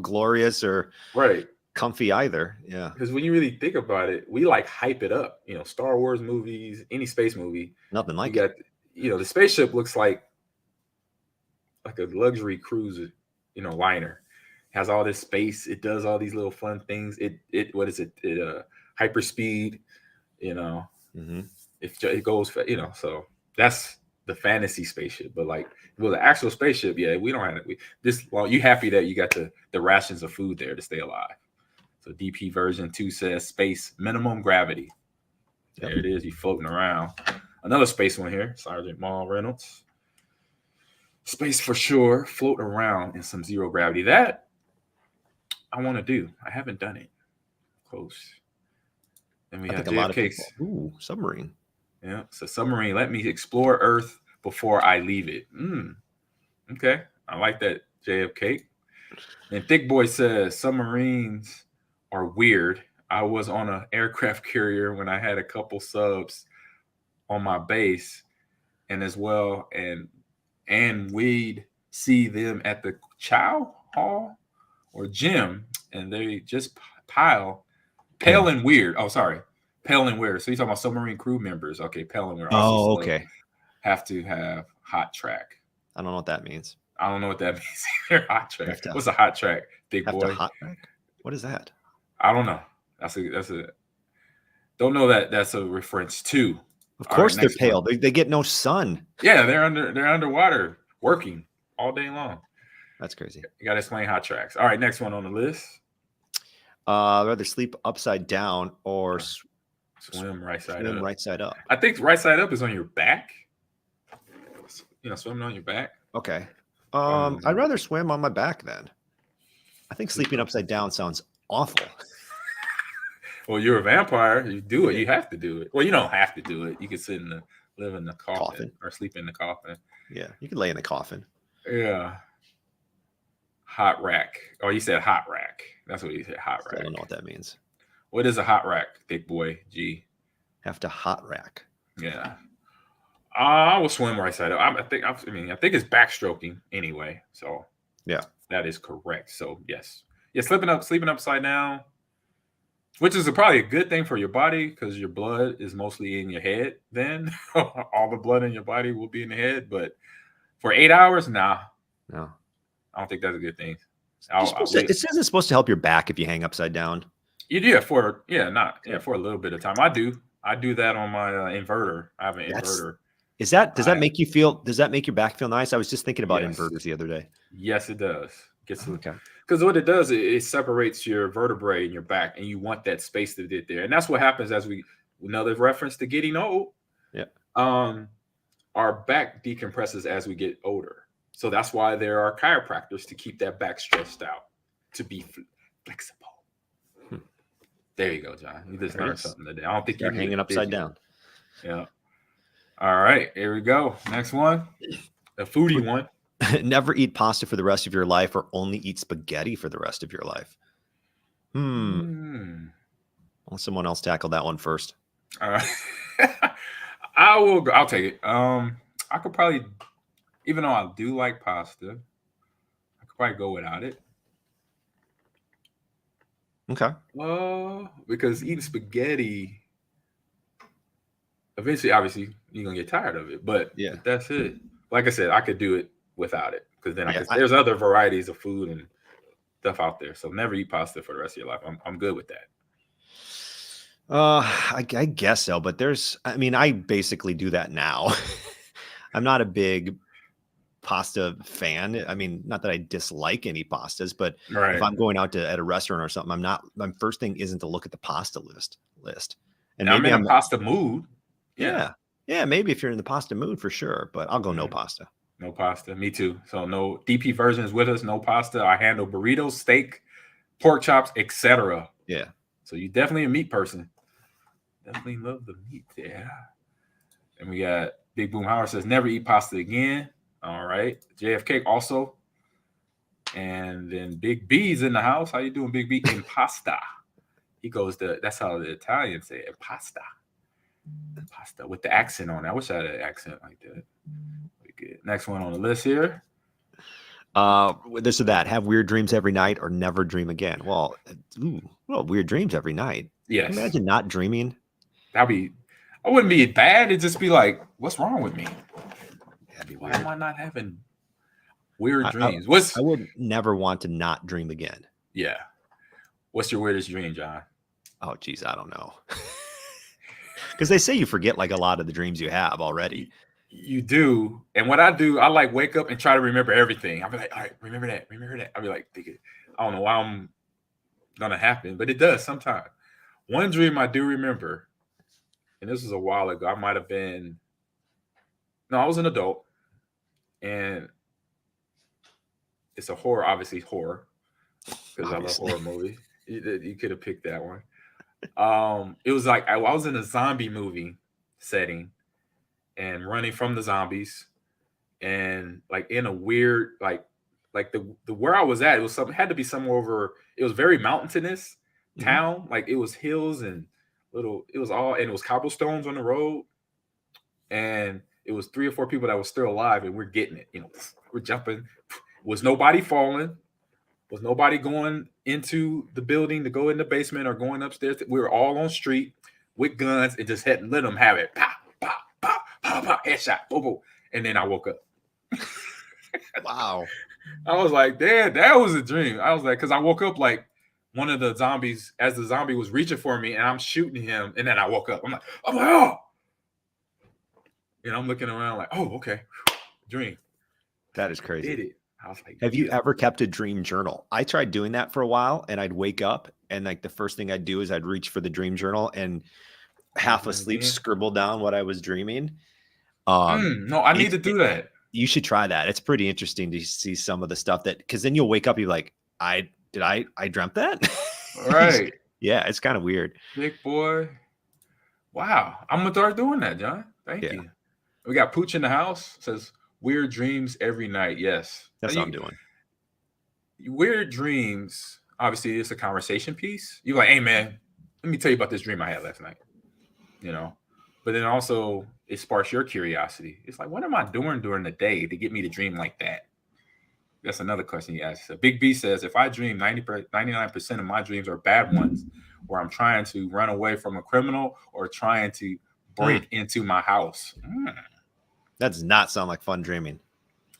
glorious or Right. comfy either. Yeah. Because when you really think about it, we like hype it up. Star Wars movies, any space movie. Nothing like you it. got, the spaceship looks like a luxury cruise, liner. Has all this space. It does all these little fun things. What is it? Hyperspeed. Mm-hmm. It goes, so that's the fantasy spaceship. But like, well, the actual spaceship, yeah, we don't have it. You happy that you got the rations of food there to stay alive. So DP version 2 says space minimum gravity. There it is. You floating around. Another space one here, Sergeant Maul Reynolds. Space for sure, float around in some zero gravity. That I want to do. I haven't done it. Close. And we I have think a lot of JFK's. people. Ooh, submarine. Yeah, so submarine. Let me explore Earth before I leave it. Okay, I like that, JFK. And Thick Boy says submarines are weird. I was on an aircraft carrier when I had a couple subs on my base, and as well, and we'd see them at the chow hall or gym, and they just pale and weird. Oh, sorry, pale and weird. So you're talking about submarine crew members? Okay, pale and weird. Oh, okay. Have to have hot track. I don't know what that means. I don't know what that means either. Hot track. To, What's a hot track, Thick have Boy? To hot track? What is that? I don't know. That's a. Don't know that. That's a reference to. Of course, they're pale. They get no sun. Yeah, they're underwater working all day long. That's crazy. You got to explain hot tracks. All right, next one on the list. Rather sleep upside down or swim right side up. Right side up. I think right side up is on your back. Swimming on your back. Okay. I'd rather swim on my back then. I think sleeping upside down sounds awful. Well, you're a vampire. You do it. You have to do it. Well, you don't have to do it. You can live in the coffin or sleep in the coffin. Yeah, you can lay in the coffin. Yeah. Hot rack. Oh, you said hot rack. That's what you said. Hot rack. I don't know what that means. What is a hot rack, Thick Boy? G. Have to hot rack. Yeah. I will swim right side up. I think it's backstroking anyway. So yeah, that is correct. So yes, sleeping upside down, which is probably a good thing for your body because your blood is mostly in your head. Then all the blood in your body will be in the head. But for 8 hours, no, I don't think that's a good thing. It says it's supposed to help your back if you hang upside down. You do for a little bit of time. I do that on my inverter. I have an inverter. Does that make you feel? Does that make your back feel nice? I was just thinking about inverters the other day. Yes, it does. Because what it does, it separates your vertebrae in your back, and you want that space to get there. And that's what happens as another reference to getting old. Yeah. Our back decompresses as we get older. So that's why there are chiropractors to keep that back stretched out, to be flexible. There you go, John. You just learned something today. I don't think you're hanging upside down. Yeah. All right, here we go. Next one, a foodie one. Never eat pasta for the rest of your life, or only eat spaghetti for the rest of your life. Well, someone else tackle that one first. I will go. I'll take it. I could probably, even though I do like pasta, I could probably go without it. Okay. Because eating spaghetti, eventually, obviously, you're gonna get tired of it. But yeah, that's it. Like I said, I could do it without it because then there's other varieties of food and stuff out there. So never eat pasta for the rest of your life. I'm good with that. I guess so. But I basically do that now. I'm not a big pasta fan. I mean, not that I dislike any pastas, but if I'm going out at a restaurant or something, my first thing isn't to look at the pasta list. And maybe I'm in a pasta mood. Yeah. Maybe if you're in the pasta mood for sure, but I'll go no pasta. No pasta. Me too. So no DP version is with us. No pasta. I handle burritos, steak, pork chops, etc. Yeah. So you definitely a meat person. Definitely love the meat. Yeah. And we got Big Boom Howard says never eat pasta again. All right. JFK also And then Big B's in the house. How you doing, Big B? Impasta. He goes to, that's how the Italians say it, impasta. Impasta with the accent on it. I wish I had an accent like that. Good. Next one on the list here. This or that. Have weird dreams every night or never dream again. Well, weird dreams every night. Yes. Imagine not dreaming. I wouldn't be bad. It'd just be like, what's wrong with me? Why am I not having weird dreams? I would never want to not dream again. Yeah. What's your weirdest dream, John? Oh, geez, I don't know. Because they say you forget like a lot of the dreams you have already. You do. And what I do, I like wake up and try to remember everything. I'll be like, all right, remember that. I'll be like, I don't know why I'm gonna happen, but it does sometimes. One dream I do remember, and this was a while ago. I was an adult, and it's a horror, obviously horror, because I love horror movies. You could have picked that one. It was like I was in a zombie movie setting and running from the zombies, and like in a weird like the where I was at, it had to be somewhere over. It was very mountainous town, like it was hills and it was cobblestones on the road, and it was 3 or 4 people that were still alive, and we're getting it. We're jumping. Was nobody falling? Was nobody going into the building to go in the basement or going upstairs? We were all on street with guns and just let them have it. Pop, pop, pop, pop, pop, headshot, boom, boom. And then I woke up. Wow. I was like, damn, that was a dream. I was like, because I woke up like one of the zombies, as the zombie was reaching for me, and I'm shooting him, and then I woke up. I'm like, oh. And I'm looking around like, oh, okay. Dream. That is crazy. Did it. I was like, have you ever kept a dream journal? I tried doing that for a while, and I'd wake up and like the first thing I'd do is I'd reach for the dream journal and half asleep scribble down what I was dreaming. No, I need to do that. You should try that. It's pretty interesting to see some of the stuff because then you'll wake up, you're like, I dreamt that. Right. Yeah, it's kind of weird. Big boy. Wow. I'm gonna start doing that, John. Thank you. We got Pooch in the house. Says weird dreams every night. Yes. That's what I'm doing. Weird dreams, obviously, it's a conversation piece. You're like, hey man, let me tell you about this dream I had last night. But then also it sparks your curiosity. It's like, what am I doing during the day to get me to dream like that? That's another question you ask. So Big B says, if I dream 99% of my dreams are bad ones, where I'm trying to run away from a criminal or trying to break into my house. That does not sound like fun dreaming.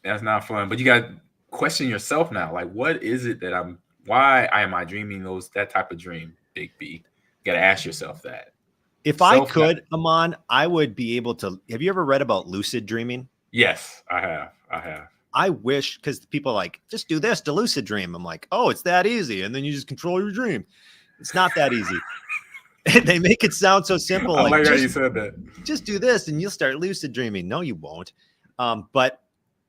That's not fun. But you got to question yourself now. Like, what is it that why am I dreaming that type of dream, Big B? You got to ask yourself that. If I could, Ahman, I would be able to. Have you ever read about lucid dreaming? Yes, I have. I wish, because people are like, just do this to lucid dream. I'm like, oh, it's that easy. And then you just control your dream. It's not that easy. They make it sound so simple. I like how you said that. Just do this and you'll start lucid dreaming. No, you won't. But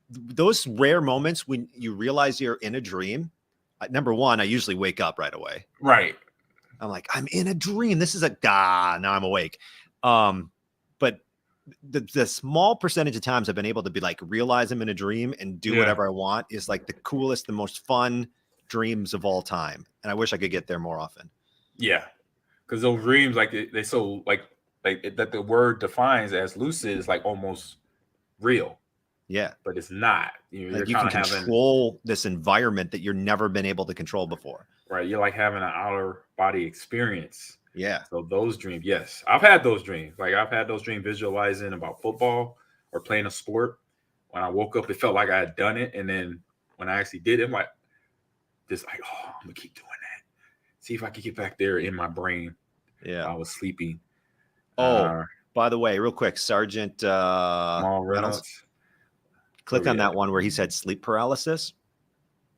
those rare moments when you realize you're in a dream, number one, I usually wake up right away. Right. I'm like, I'm in a dream. This is now I'm awake. But the small percentage of times I've been able to be like, realize I'm in a dream and do whatever I want is like the coolest, the most fun dreams of all time. And I wish I could get there more often. Yeah. Because those dreams, like they so like that the word defines as lucid is like almost real. Yeah. But it's not. You're you can control this environment that you've never been able to control before. Right. You're like having an outer body experience. Yeah. So those dreams, yes. I've had those dreams. Like I've had those dreams visualizing about football or playing a sport. When I woke up, it felt like I had done it. And then when I actually did it, I'm like, just like, oh, I'm going to keep doing that. See if I can get back there in my brain. Yeah. I was sleeping. By the way, real quick, Sergeant Reynolds. Click on that one where he said sleep paralysis.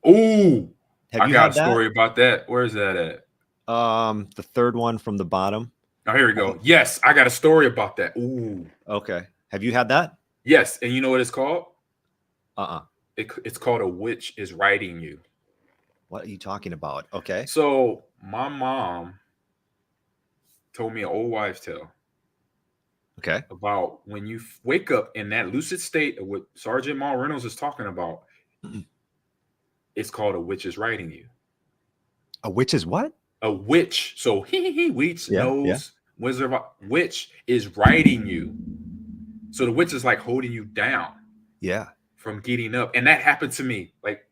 Ooh. I got a story about that. Where is that at? The third one from the bottom. Oh, here we go. Yes, I got a story about that. Ooh. Okay. Have you had that? Yes. And you know what it's called? It's called a witch is writing you. What are you talking about? Okay. So my mom told me an old wives' tale. Okay. About when you wake up in that lucid state of what Sergeant Reynolds is talking about, It's called a witch is writing you. A witch is what? A witch. So witch Yeah, knows wizard. Witch is writing you. So the witch is like holding you down Yeah. from getting up. And that happened to me. Like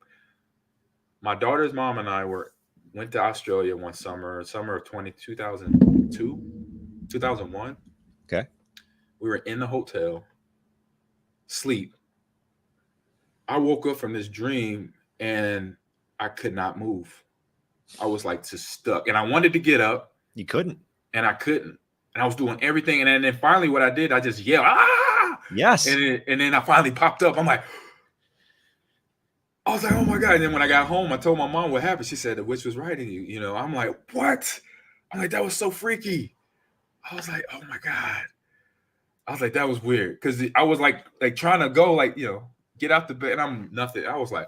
my daughter's mom and I went to Australia one summer of 2002, 2001. Okay. We were in the hotel, sleep. I woke up from this dream and I could not move. I was like just stuck. And I wanted to get up. You couldn't. And I couldn't. And I was doing everything. And then finally what I did, I just yelled, ah! Yes. And then I finally popped up. I was like, oh my God. And then when I got home, I told my mom what happened. She said the witch was writing you. You know, I'm like, what? I'm like, that was so freaky. I was like, oh my God. I was like, that was weird. Because I was like trying to go, like, you know, get out the bed. And I'm nothing. I was like,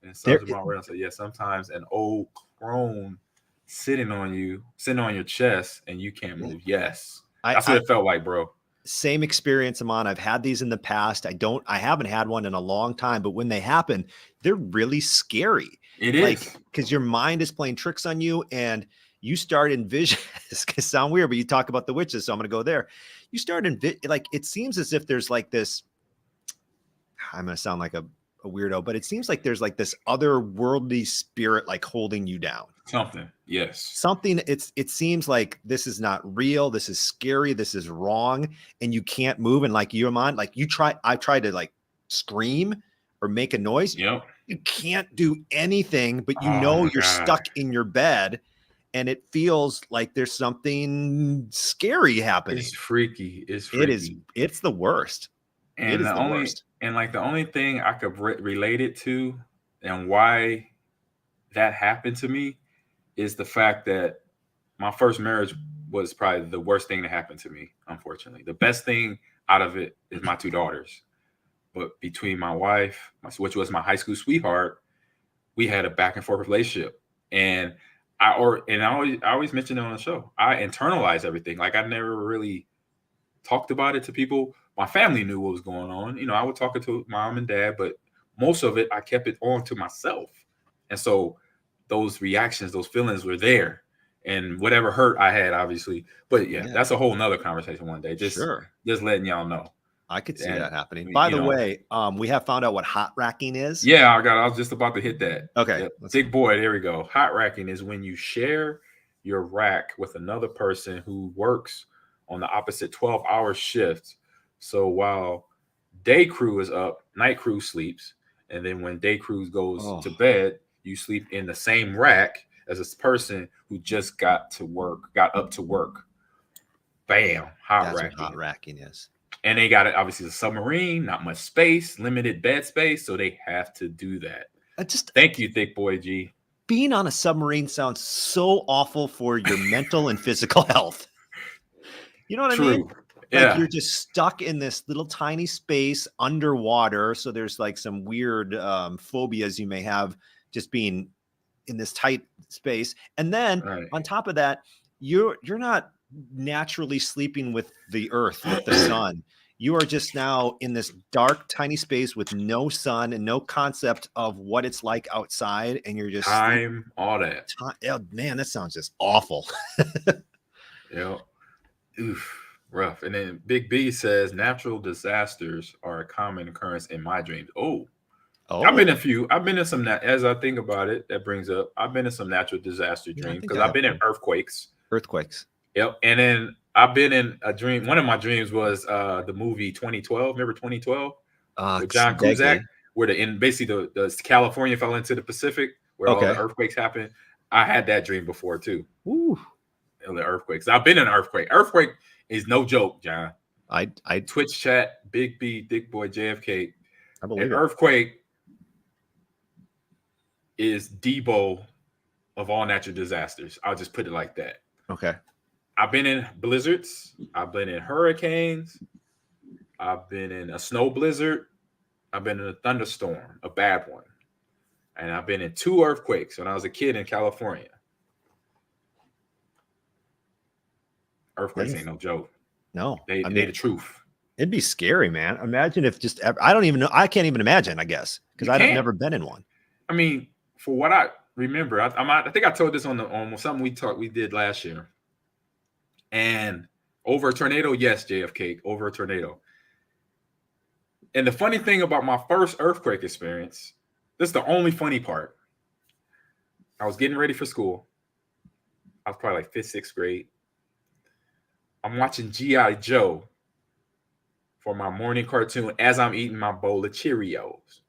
and so I said, yeah, sometimes an old crone sitting on your chest and you can't move. Yes. That's what it felt like, bro. Same experience, Ahman. I've had these in the past. I haven't had one in a long time, but when they happen, they're really scary. It is. Because your mind is playing tricks on you and you start envisioning, this can sound weird, but you talk about the witches, so I'm going to go there. You start like, it seems as if there's like this, I'm going to sound like a weirdo, but it seems like there's like this otherworldly spirit, like holding you down. Something. Yes. Something. It seems like this is not real. This is scary. This is wrong. And you can't move. And like you, Ahman, like I tried to like scream or make a noise. Yep. You can't do anything, but you know you're stuck in your bed and it feels like there's something scary happening. It's freaky. It's freaky. It's the worst. And it is the worst. And like the only thing I could relate it to and why that happened to me is the fact that my first marriage was probably the worst thing that happened to me, unfortunately. The best thing out of it is my two daughters. But between my wife, which was my high school sweetheart, we had a back and forth relationship. And I always mention it on the show. I internalized everything. Like I never really talked about it to people. My family knew what was going on. You know, I would talk it to mom and dad, but most of it, I kept it on to myself. And so those reactions, those feelings were there. And whatever hurt I had, obviously. But yeah. That's a whole nother conversation one day. Just letting y'all know. I could see that happening. By the way, we have found out what hot racking is. Yeah, I was just about to hit that. Okay. Yeah, big boy, there we go. Hot racking is when you share your rack with another person who works on the opposite 12-hour shift. So while day crew is up, night crew sleeps. And then when day crew goes to bed, you sleep in the same rack as this person who just got up to work. Bam. That's what hot racking is. And they got it, obviously, the submarine, not much space, limited bed space. So they have to do that. Thank you, Thick Boy G. Being on a submarine sounds so awful for your mental and physical health. You know what I mean? Like you're just stuck in this little tiny space underwater. So there's like some weird phobias you may have just being in this tight space. And then on top of that, you're not naturally sleeping with the earth, with the sun. You are just now in this dark, tiny space with no sun and no concept of what it's like outside. And you're just all that. Oh, man, that sounds just awful. Yeah. Oof. Rough. And then Big B says natural disasters are a common occurrence in my dreams. I've been in some, as I think about it, that brings up, I've been in some natural disaster dreams because I've been in earthquakes. Yep. And then I've been in a dream. One of my dreams was the movie 2012. Remember 2012? With John Cusack, where basically the California fell into the Pacific, where all the earthquakes happened. I had that dream before too. Ooh. The earthquakes. I've been in an earthquake. Earthquake is no joke, John. I Twitch chat, Big B, Thick Boy, JFK. I believe an earthquake is Debo of all natural disasters. I'll just put it like that. Okay. I've been in blizzards. I've been in hurricanes. I've been in a snow blizzard. I've been in a thunderstorm, a bad one. And I've been in 2 earthquakes when I was a kid in California. Earthquakes ain't no joke. No. They the truth. It'd be scary, man. Imagine if I don't even know. I can't even imagine, I guess, because I've never been in one. I mean, for what I remember, I think I told this on something we did last year. And over a tornado, yes, JFK, over a tornado. And the funny thing about my first earthquake experience, this is the only funny part. I was getting ready for school. I was probably like 5th, 6th grade. I'm watching G.I. Joe for my morning cartoon as I'm eating my bowl of Cheerios.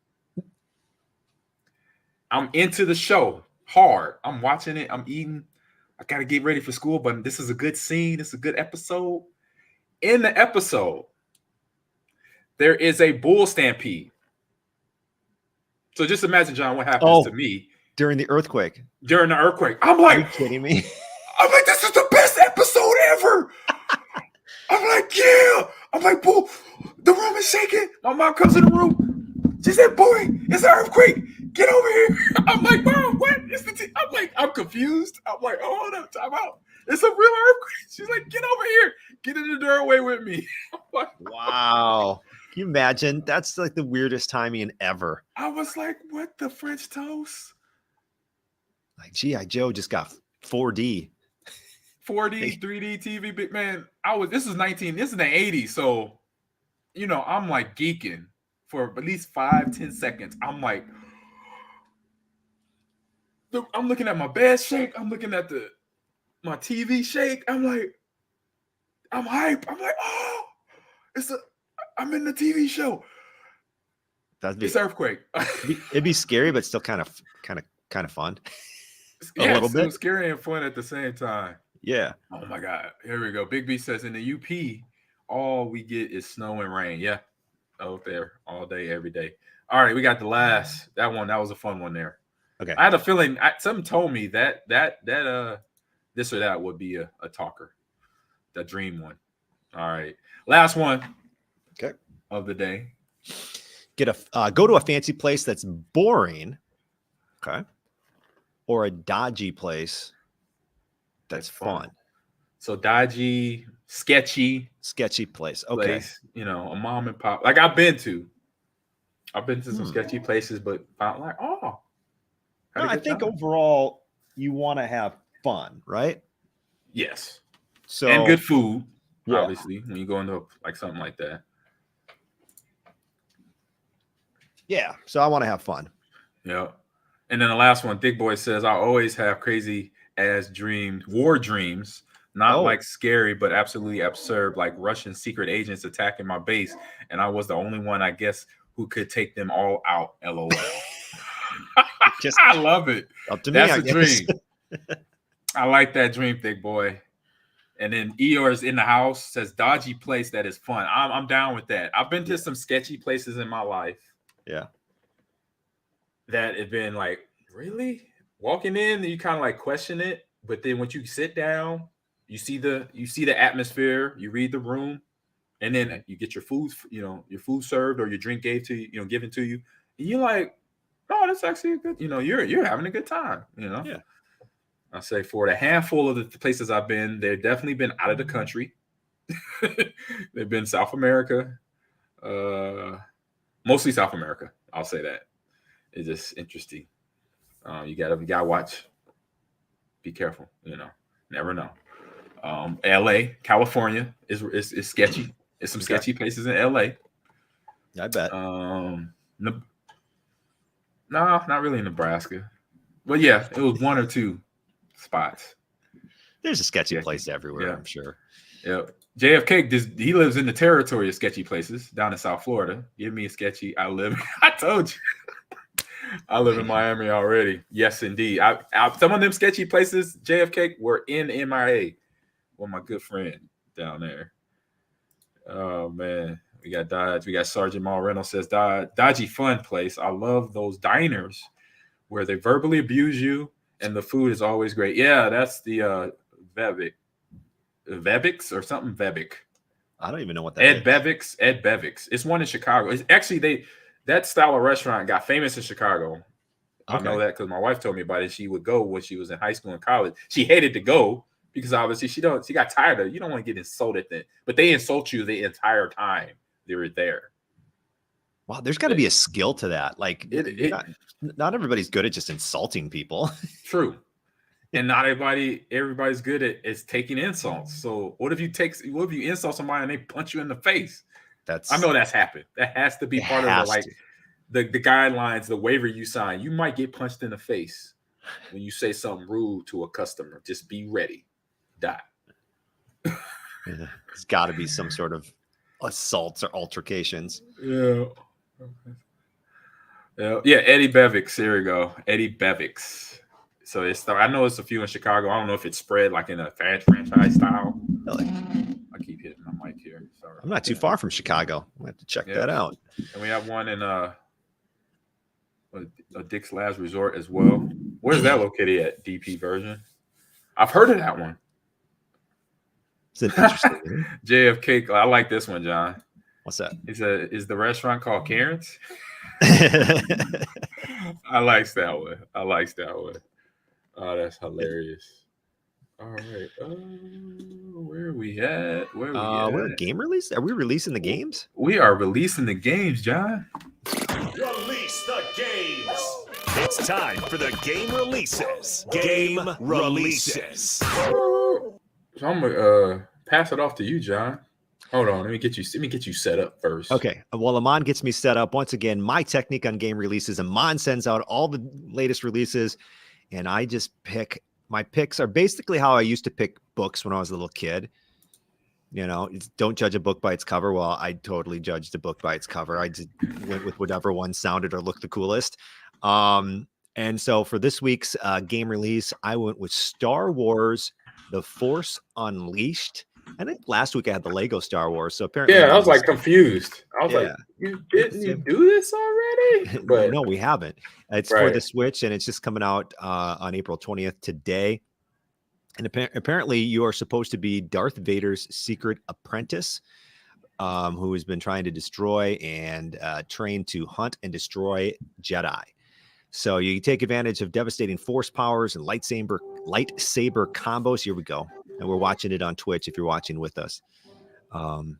I'm into the show hard. I'm watching it. I'm eating. I got to get ready for school, but this is a good scene. This is a good episode. In the episode, there is a bull stampede. So just imagine, John, what happens to me during the earthquake. During the earthquake. I'm like, are you kidding me? I'm like, this is the best episode ever. I'm like, yeah. I'm like, bull, the room is shaking. My mom comes in the room. She said, boy, it's an earthquake. Get over here. I'm like, Mom, what? I'm like, I'm confused. I'm like, oh, hold up, time out. It's a real earthquake. She's like, get over here. Get in the doorway with me. I'm like, wow. Can you imagine? That's like the weirdest timing ever. I was like, what the French toast? Like, G.I. Joe just got 4D. 4D, 3D TV, big man. This is the 80s. So, I'm like geeking for at least 5-10 seconds. I'm like, I'm looking at my bed shake. I'm looking at my TV shake. I'm like, I'm hype. I'm like, oh, I'm in the TV show. It's earthquake. It'd be scary, but still kind of fun. A little bit. It was scary and fun at the same time. Yeah. Oh my God. Here we go. Big B says in the UP, all we get is snow and rain. Yeah. Out there all day, every day. All right. We got the last. That was a fun one there. Okay. I had a feeling something told me that this or that would be a talker. The dream one. All right. Last one. Okay. Of the day. Go to a fancy place that's boring. Okay. Or a dodgy place that's fun. So dodgy, sketchy place. Okay. Place, a mom and pop. Like I've been to some sketchy places, but I'm like, oh. No, I think overall you want to have fun, right? Yes. So and good food, obviously, when you go into like something like that. Yeah. So I want to have fun. Yeah. And then the last one, Big Boy says, I always have crazy ass war dreams, not like scary, but absolutely absurd, like Russian secret agents attacking my base. And I was the only one, I guess, who could take them all out. LOL. I love it. Up to me, that's a dream. I like that dream, Big Boy. And then Eeyore's in the house says, dodgy place that is fun. I'm down with that. I've been to some sketchy places in my life. Yeah. That have been like, really? Walking in, you kind of like question it, but then once you sit down, you see the atmosphere, you read the room, and then you get your food, your food served or your drink given to you, and you're like, oh, that's actually a good, you're having a good time, Yeah. I say for the handful of the places I've been, they've definitely been out of the country. They've been South America, mostly South America. I'll say that. It's just interesting. You gotta watch. Be careful. Never know. LA, California is sketchy. There's some sketchy places in LA. I bet. No, not really in Nebraska. But yeah, it was one or two spots. There's a sketchy place everywhere, I'm sure. Yep. JFK, he lives in the territory of sketchy places down in South Florida. Give me a sketchy. I told you. I live in Miami already. Yes, indeed. Some of them sketchy places, JFK, were in MIA with my good friend down there. Oh, man. We got Dodge. We got Sergeant Maul Reynolds says, dodgy fun place. I love those diners where they verbally abuse you and the food is always great. Yeah, that's the Vebix or something. Vebic. I don't even know what that is. Ed Bevix. It's one in Chicago. It's actually that style of restaurant got famous in Chicago. Okay. I know that because my wife told me about it. She would go when she was in high school and college. She hated to go because obviously she got tired of it. You don't want to get insulted then, but they insult you the entire time they were there. Wow, there's got to be a skill to that. Like, not everybody's good at just insulting people. True. And not everybody's good at taking insults. So what if you insult somebody and they punch you in the face? I know that's happened. That has to be part of the guidelines, the waiver you sign. You might get punched in the face when you say something rude to a customer. Just be ready. Die. Yeah, it's got to be some sort of assaults or altercations. Yeah. Yeah, Eddie Bevix. Here we go. Eddie Bevix. So I know it's a few in Chicago. I don't know if it's spread like in a franchise style. Really? I keep hitting my mic here. Sorry. I'm not too far from Chicago. I have to check that out. And we have one in a Dick's Last Resort as well. Where's that located at? DP version. I've heard of that one. It's an interesting. JFK. I like this one, John. What's that? Is the restaurant called Karen's? I like that one. Oh, that's hilarious. All right. Where are we at? We're a game release? Are we releasing the games? We are releasing the games, John. Release the games. It's time for the game releases. Game releases. So I'm gonna pass it off to you, John. Hold on, let me get you set up first. Okay. Well, Ahman gets me set up. Once again, my technique on game releases. Ahman sends out all the latest releases, and I just pick. My picks are basically how I used to pick books when I was a little kid. You know, don't judge a book by its cover. Well, I totally judged a book by its cover. I just went with whatever one sounded or looked the coolest. And so for this week's game release, I went with Star Wars: The Force Unleashed. I think last week I had the Lego Star Wars. So apparently, I was like confused. I was like, you do this already? But no, we haven't. It's for the Switch, and it's just coming out on April 20th today. And apparently, you are supposed to be Darth Vader's secret apprentice, who has been trying to destroy and train to hunt and destroy Jedi. So you take advantage of devastating force powers and lightsaber combos. Here we go. And we're watching it on Twitch if you're watching with us. And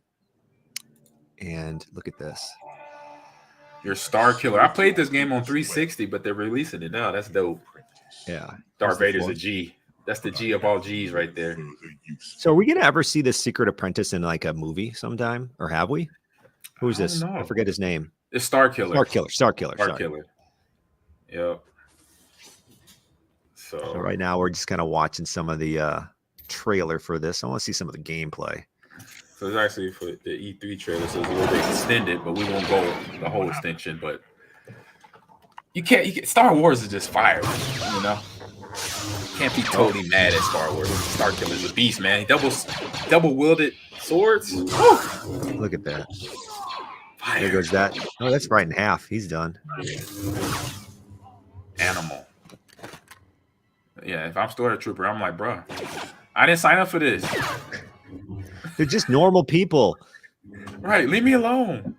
look at this. You're Star Killer. I played this game on 360, but they're releasing it now. That's dope. Yeah. Darth Vader's a G. That's the G of all G's right there. So are we going to ever see this secret apprentice in like a movie sometime? Or have we? Who's this? I forget his name. It's Star Killer. Star Killer. Yep. So right now we're just kind of watching some of the trailer for this. I want to see some of the gameplay. So it's actually for the E3 trailer, so it's a little bit extended, but we won't go the whole extension. But you can't. Star Wars is just fire, you know. Can't be totally mad at Star Wars. Star Killer's a beast, man. Double wielded swords. Woo! Look at that. Fire. There goes that. Oh, that's right in half. He's done. Animal. Yeah, if I'm Stormtrooper, I'm like, bro, I didn't sign up for this. They're just normal people. Right, leave me alone.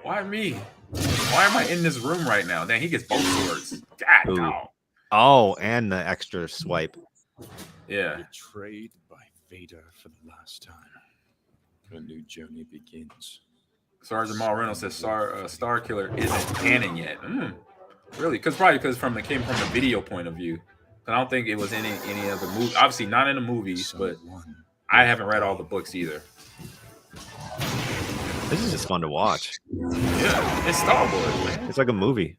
Why me? Why am I in this room right now? Dang, he gets both swords. God, no. Oh, and the extra swipe. Yeah. Betrayed by Vader for the last time. A new journey begins. Sergeant Jamal Reynolds says Star Killer isn't canon yet. Really? Because came from the video point of view. I don't think it was any of the movies. Obviously, not in the movies, but I haven't read all the books either. This is just fun to watch. Yeah, it's Star Wars, man. It's like a movie.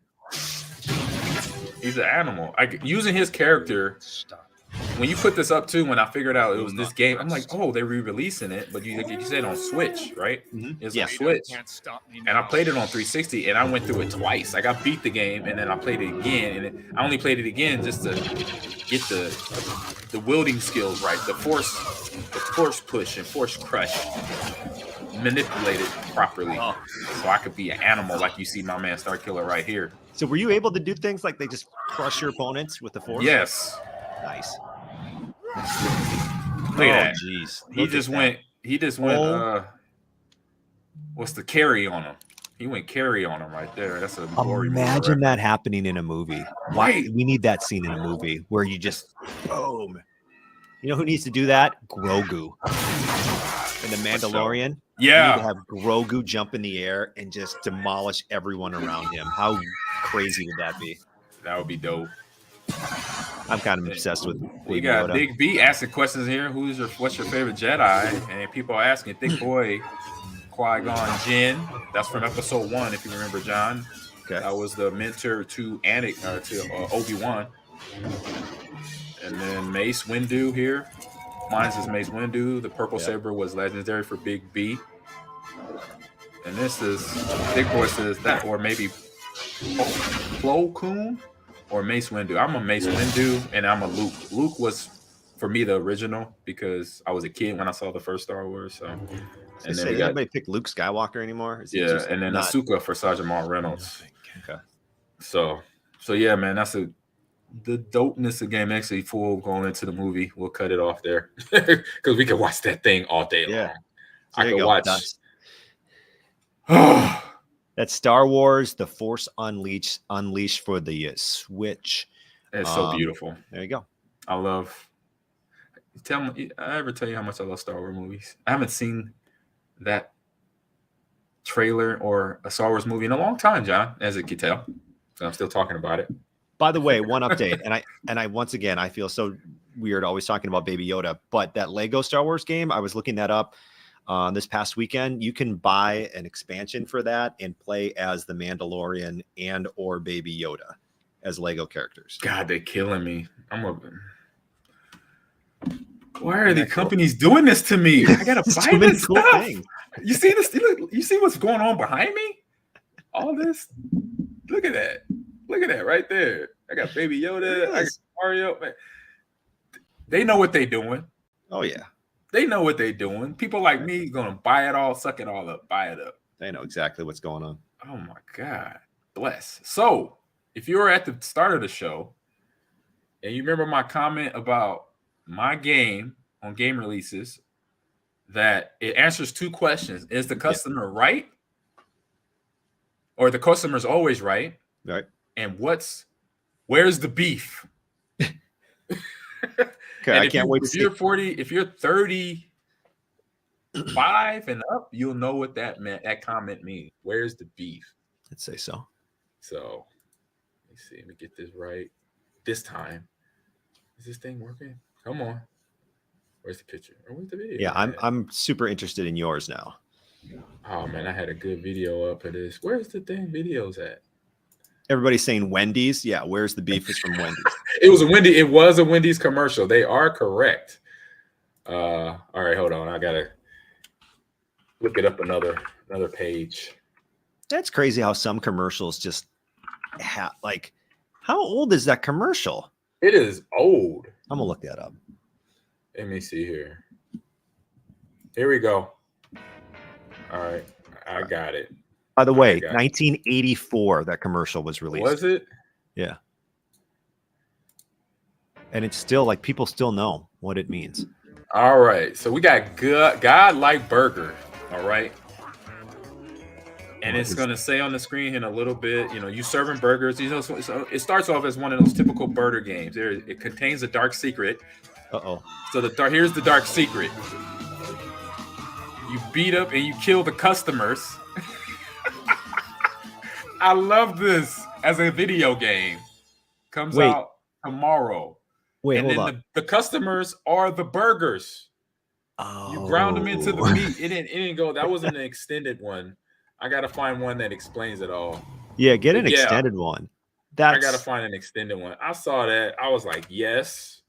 He's an animal. Using his character. When you put this up too, when I figured out it was this game, I'm like, oh, they're re-releasing it, but you said on Switch, right? It's on Switch, and I played it on 360, and I went through it twice. Like I beat the game, and then I played it again, and I only played it again just to get the wielding skills right, the force push and force crush, manipulate it properly, so I could be an animal like you see my man Star Killer right here. So were you able to do things like they just crush your opponents with the force? Yes. Nice. Look at that. Jeez. He just went what's the carry on him? He went carry on him right there. That's a glory. Imagine that happening in a movie. Why we need that scene in a movie where you just boom. You know who needs to do that? Grogu. And the Mandalorian. Yeah. You need to have Grogu jump in the air and just demolish everyone around him. How crazy would that be? That would be dope. I'm kind of obsessed with We Baby got Yoda. Big B asking questions here. What's your favorite Jedi? And people are asking, Thick Boy, Qui-Gon Jinn. That's from episode 1, if you remember, John. Okay. That was the mentor to Obi-Wan. And then Mace Windu here. Mine is Mace Windu. The purple saber was legendary for Big B. And this is Thick Boy says that, or maybe Plo Koon or Mace Windu. I'm a Mace Windu, and I'm a Luke. Luke was, for me, the original because I was a kid when I saw the first Star Wars. So, and then Does we got, anybody pick Luke Skywalker anymore? Is he yeah, just and then not- Ahsoka for Sergeant Mark Reynolds. Okay. So yeah, man, that's the dopeness of game. Actually, full going into the movie. We'll cut it off there because we can watch that thing all day long. So I there you can go. watch. That's Star Wars: The Force Unleashed for the Switch. It's so beautiful. There you go. I love. I ever tell you how much I love Star Wars movies? I haven't seen that trailer or a Star Wars movie in a long time, John, as you can tell. So I'm still talking about it. By the way, one update, and I once again I feel so weird always talking about Baby Yoda, but that Lego Star Wars game, I was looking that up this past weekend. You can buy an expansion for that and play as the Mandalorian and or Baby Yoda as Lego characters. God, they're killing me. Why are the companies doing this to me? I gotta buy this cool stuff. things. You see this? You see what's going on behind me? All this. Look at that. Look at that right there. I got Baby Yoda. I got Mario. Man. They know what they're doing. Oh yeah, they know what they're doing. People like me gonna buy it all, suck it all up, buy it up. They know exactly what's going on. Oh my God, bless. So, if you were at the start of the show, and you remember my comment about my game on game releases, that it answers 2 questions: is the customer right, or the customer's always right? Right. And where's the beef? Okay, I can't wait to if see. you're 40, if you're 35 and up, you'll know what that meant. That comment means. Where's the beef? I'd say so. So let me see. Let me get this right. This time. Is this thing working? Come on. Where's the picture? Or where's the video? Yeah, I'm super interested in yours now. Oh man, I had a good video up for this. Where's the dang videos at? Everybody's saying Wendy's. Yeah, where's the beef is from Wendy's. It was a Wendy's commercial. They are correct. All right, hold on. I gotta look it up another page. That's crazy how some commercials just have like, how old is that commercial? It is old. I'm gonna look that up. Let me see here. Here we go. All right, I got it. By the way, 1984, that commercial was released. Was it? Yeah. And it's still like people still know what it means. All right. So we got God-like burger. All right. And it's going to say on the screen in a little bit, you serving burgers. So it starts off as one of those typical burger games. It contains a dark secret. Uh-oh. So here's the dark secret. You beat up and you kill the customers. I love this as a video game. Comes out tomorrow. Wait, and hold then on. the customers are the burgers. Oh. You ground them into the meat. It didn't go. That wasn't an extended one. I gotta find one that explains it all. Yeah, get an extended one. I gotta find an extended one. I saw that. I was like, yes.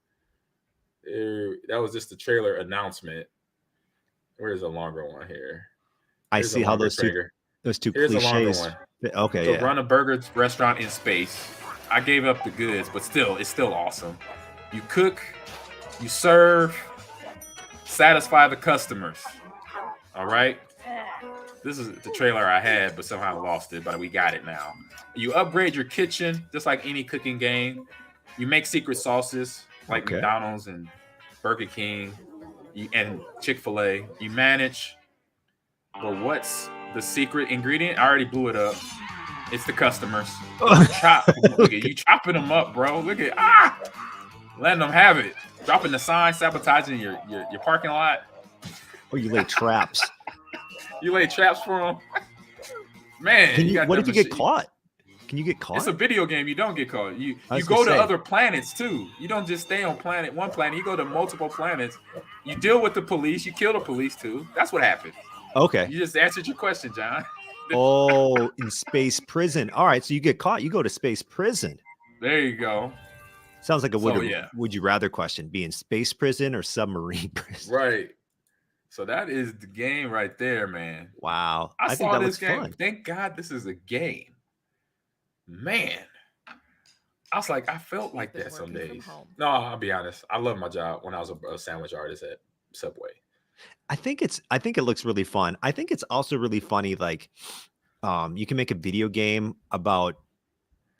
That was just the trailer announcement. Where's a longer one here? I see how those two Here's cliches. a longer one. Okay, so run a burger restaurant in space. I gave up the goods, but it's still awesome. You cook, you serve, satisfy the customers. All right. This is the trailer I had, but somehow I lost it, but we got it now. You upgrade your kitchen, just like any cooking game. You make secret sauces like McDonald's and Burger King and Chick-fil-A. You manage, but what's the secret ingredient? I already blew it up. It's the customers. You chopping them up, bro. Look at letting them have it. Dropping the sign, sabotaging your parking lot. Oh, you lay traps. You lay traps for them. Man, Can you, got what them if you get machines. caught? Can you get caught? It's a video game. You don't get caught. You I was go gonna to say. other planets too. You don't just stay on one planet. You go to multiple planets. You deal with the police. You kill the police too. That's what happened. Okay. You just answered your question, John. Oh, in space prison. All right, so you get caught. You go to space prison. There you go. Sounds like a So, would you rather question: be in space prison or submarine prison? Right. So that is the game right there, man. Wow. I think saw that this looks game. fun. Thank God this is a game. Man. I was like, I felt like that some days. No, I'll be honest. I love my job when I was a sandwich artist at Subway. I think it looks really fun. I think it's also really funny. Like, you can make a video game about.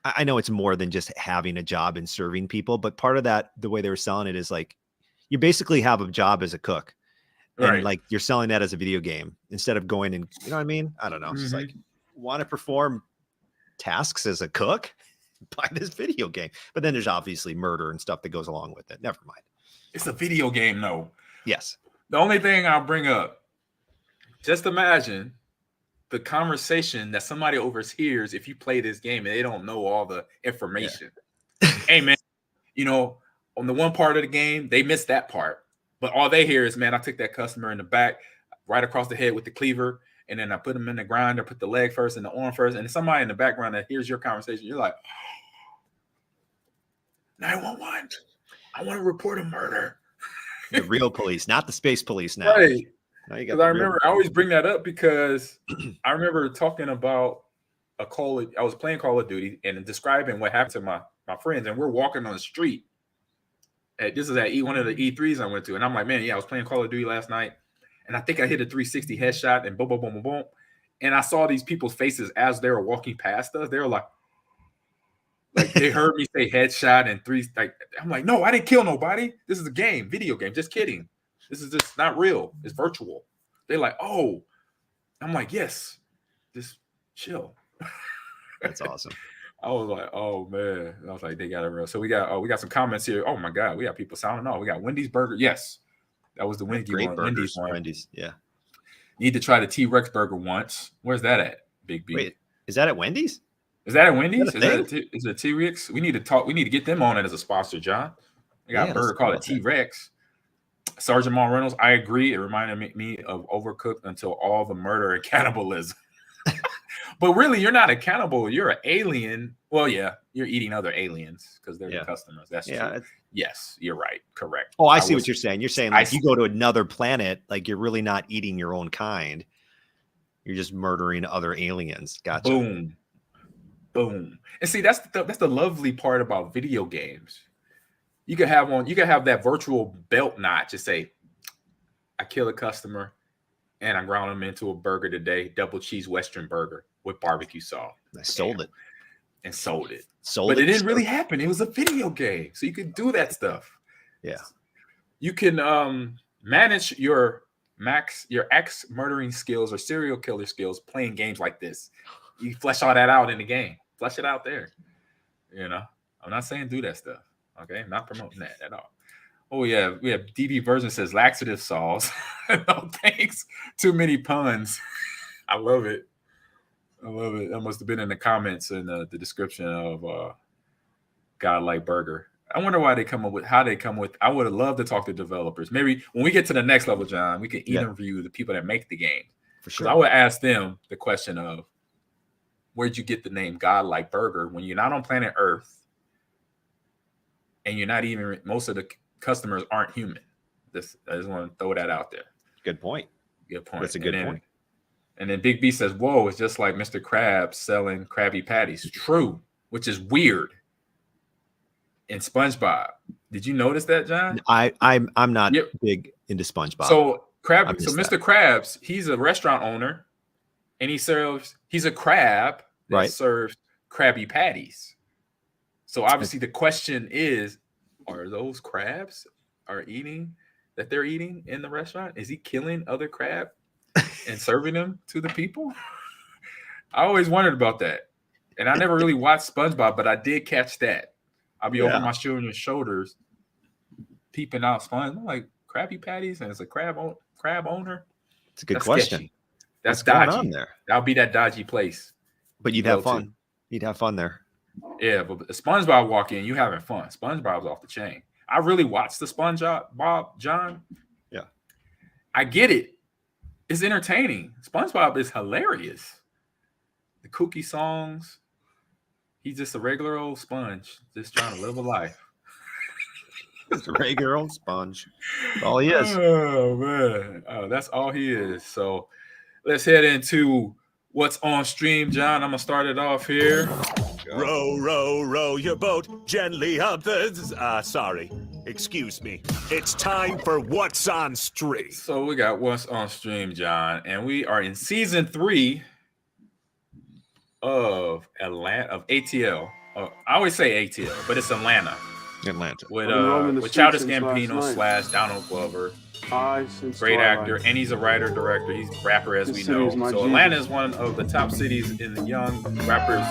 I know it's more than just having a job and serving people, but part of that, the way they were selling it, is like you basically have a job as a cook, Right. and like you're selling that as a video game instead of going and you know what I mean. I don't know. It's just like want to perform tasks as a cook. Buy this video game, but then there's obviously murder and stuff that goes along with it. Never mind. It's a video game, though. Yes. The only thing I'll bring up, just imagine the conversation that somebody overhears if you play this game and they don't know all the information. Hey, man, you know, on the one part of the game, they missed that part. But all they hear is, man, I took that customer in the back, right across the head with the cleaver, and then I put them in the grinder, put the leg first and the arm first. And somebody in the background that hears your conversation, you're like, 911, I want to report a murder. The real police, not the space police now. Right. Now you Because got I remember, I always bring that up because I remember talking about I was playing Call of Duty and describing what happened to my friends, and we're walking on the street. This is at one of the E3s I went to, and I'm like, man, I was playing Call of Duty last night, and I think I hit a 360 headshot, and boom, boom, boom, boom, boom, and I saw these people's faces as they were walking past us. They were like they heard me say headshot and three. Like I'm like, no, I didn't kill nobody. This is a game, video game. Just kidding. This is just not real. It's virtual. They're like, oh, I'm like, yes, just chill. That's awesome. I was like, oh man. I was like, they got it real. So we got some comments here. Oh my God, we got people sounding off. We got Wendy's burger. Yes, that was the Great one. burgers. Wendy's one. Wendy's. Yeah. Need to try the T-Rex burger once. Where's that at? Big B. Wait, is that at Wendy's? Is that at Wendy's? Is that a Is it T-Rex? We need to talk. We need to get them on it as a sponsor, John. They got a burger called a T-Rex. Sergeant Maul Reynolds, I agree. It reminded me of Overcooked until all the murder and cannibalism. But really, you're not a cannibal. You're an alien. Well, yeah, you're eating other aliens because they're the customers. That's true. Yes, you're right. Correct. Oh, I see what you're saying. You're saying like you go to another planet, like you're really not eating your own kind. You're just murdering other aliens. Gotcha. Boom. Boom. And see, that's the lovely part about video games. You could have that virtual belt notch to say, I kill a customer and I ground them into a burger today, double cheese Western burger with barbecue sauce. I sold it. And sold it. But it didn't really happen. It was a video game. So you could do that stuff. Yeah. You can manage your ex murdering skills or serial killer skills playing games like this. You flesh all that out in the game. Flesh it out there. You know, I'm not saying do that stuff. Okay, I'm not promoting that at all. Oh yeah, we have DB version says laxative sauce. No thanks. Too many puns. I love it. I love it. That must have been in the comments in the description of Godlike Burger. I wonder why they come up with how they come with. I would have loved to talk to developers. Maybe when we get to the next level, John, we can interview the people that make the game. For sure. I would ask them the question of, where'd you get the name Godlike Burger when you're not on planet Earth? And you're not even, most of the customers aren't human. I just want to throw that out there. Good point. Good point. That's a good point. And then Big B says, whoa, it's just like Mr. Krabs selling Krabby Patties. True, which is weird. In SpongeBob. Did you notice that, John? I'm not big into SpongeBob. So Mr. Krabs, he's a restaurant owner and he's a crab that serves Krabby Patties. So obviously the question is, are those crabs they're eating in the restaurant? Is he killing other crab and serving them to the people? I always wondered about that. And I never really watched SpongeBob, but I did catch that. I'll be over my children's shoulders peeping out Sponge. I'm like, Krabby Patties and is a crab owner? It's a good That's question. sketchy. That's What's going dodgy. on there? That would be that dodgy place. But you'd to have go to. fun. You'd have fun there. Yeah, but SpongeBob walk in, you having fun. SpongeBob's off the chain. I really watched the SpongeBob, John. Yeah. I get it. It's entertaining. SpongeBob is hilarious. The kooky songs. He's just a regular old sponge, just trying to live a life. It's a regular old sponge. That's all he is. Oh man, that's all he is. So let's head into what's on stream, John. I'm gonna start it off here. Row, row, row your boat gently up the. Sorry. Excuse me. It's time for What's on Stream. So we got what's on stream, John, and we are in season 3 of ATL. I always say ATL, but it's Atlanta with Childish Gambino / Donald Glover. Great actor, and he's a writer director. He's a rapper, as we know. So Atlanta is one of the top cities in the young rappers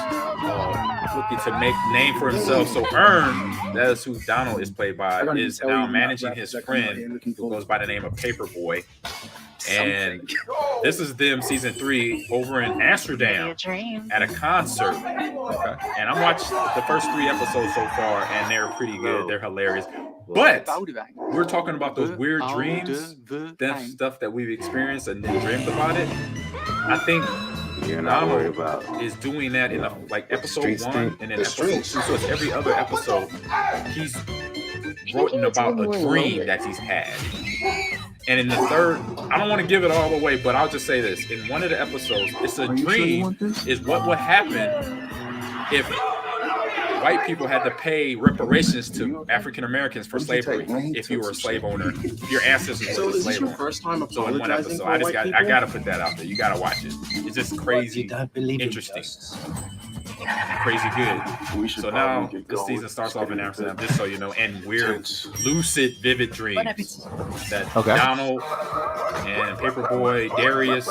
looking to make name for himself. So Earn, that is who Donald is played by, is now managing his friend who goes by the name of Paperboy. And this is them season 3 over in Amsterdam at a concert. And I watched the first 3 episodes so far, and they're pretty good. They're hilarious. But we're talking about those weird dreams, that stuff that we've experienced and then dreamed about it. I think Donald is doing that in episode 1 and then episode 2. So it's every other episode. He's written about a dream that he's had. And in the third, I don't want to give it all away, but I'll just say this. In one of the episodes, it's a dream is what would happen if white people had to pay reparations to African Americans for slavery if you were a slave owner, if your ancestors were a slave owner. So in one episode, I gotta put that out there. You gotta watch it. It's just crazy, interesting, crazy good. So now this season starts off in Amsterdam, just so you know, and weird, lucid, vivid dreams that Donald and Paperboy, Darius,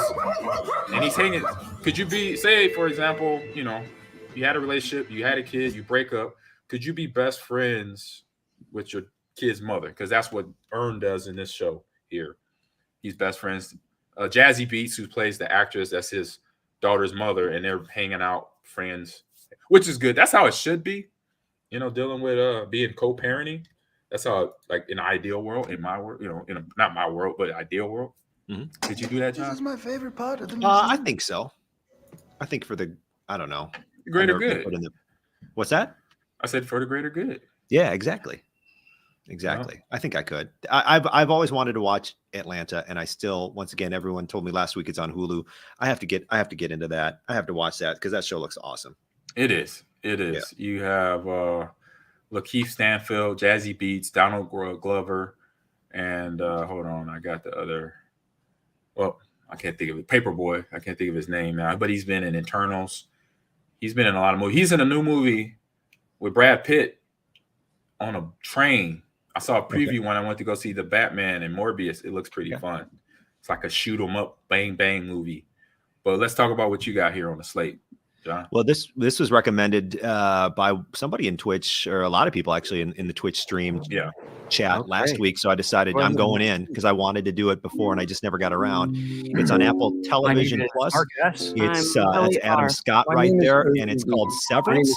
and he's hanging. Could you be, say, for example, you know, you had a relationship, you had a kid, you break up. Could you be best friends with your kid's mother? Because that's what Earn does in this show here. He's best friends. Jazzy Beats, who plays the actress, that's his daughter's mother, and they're hanging out, friends, which is good. That's how it should be. You know, dealing with being co-parenting. That's how, like, in an ideal world, in my world, you know, not my world, but ideal world. Mm-hmm. Could you do that, John? This is my favorite part of the I think so. I think for the, I don't know. Greater good. What's that? I said for the greater good. Yeah, exactly. Yeah. I think I could. I've always wanted to watch Atlanta, and I still, once again, everyone told me last week it's on Hulu. I have to get into that. I have to watch that because that show looks awesome. It is. Yeah. You have Lakeith Stanfield, Jazzy Beats, Donald Glover, and hold on, I got the other. Well, I can't think of it. Paperboy. I can't think of his name now, but he's been in Internals. He's been in a lot of movies. He's in a new movie with Brad Pitt on a train. I saw a preview when I went to go see the Batman and Morbius. It looks pretty fun. It's like a shoot 'em up, bang bang movie. But let's talk about what you got here on the slate, John. Well, this was recommended by somebody in Twitch, or a lot of people actually in the Twitch stream chat last week. So I decided I'm going in because I wanted to do it before and I just never got around. It's on Apple Television Plus. It's Adam Scott right there, and it's called Severance.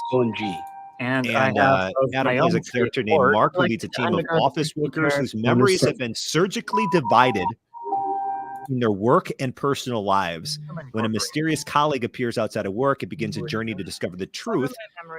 And Adam plays a character named Mark who leads a team of office workers whose memories have been surgically divided in their work and personal lives. When a mysterious colleague appears outside of work, it begins a journey to discover the truth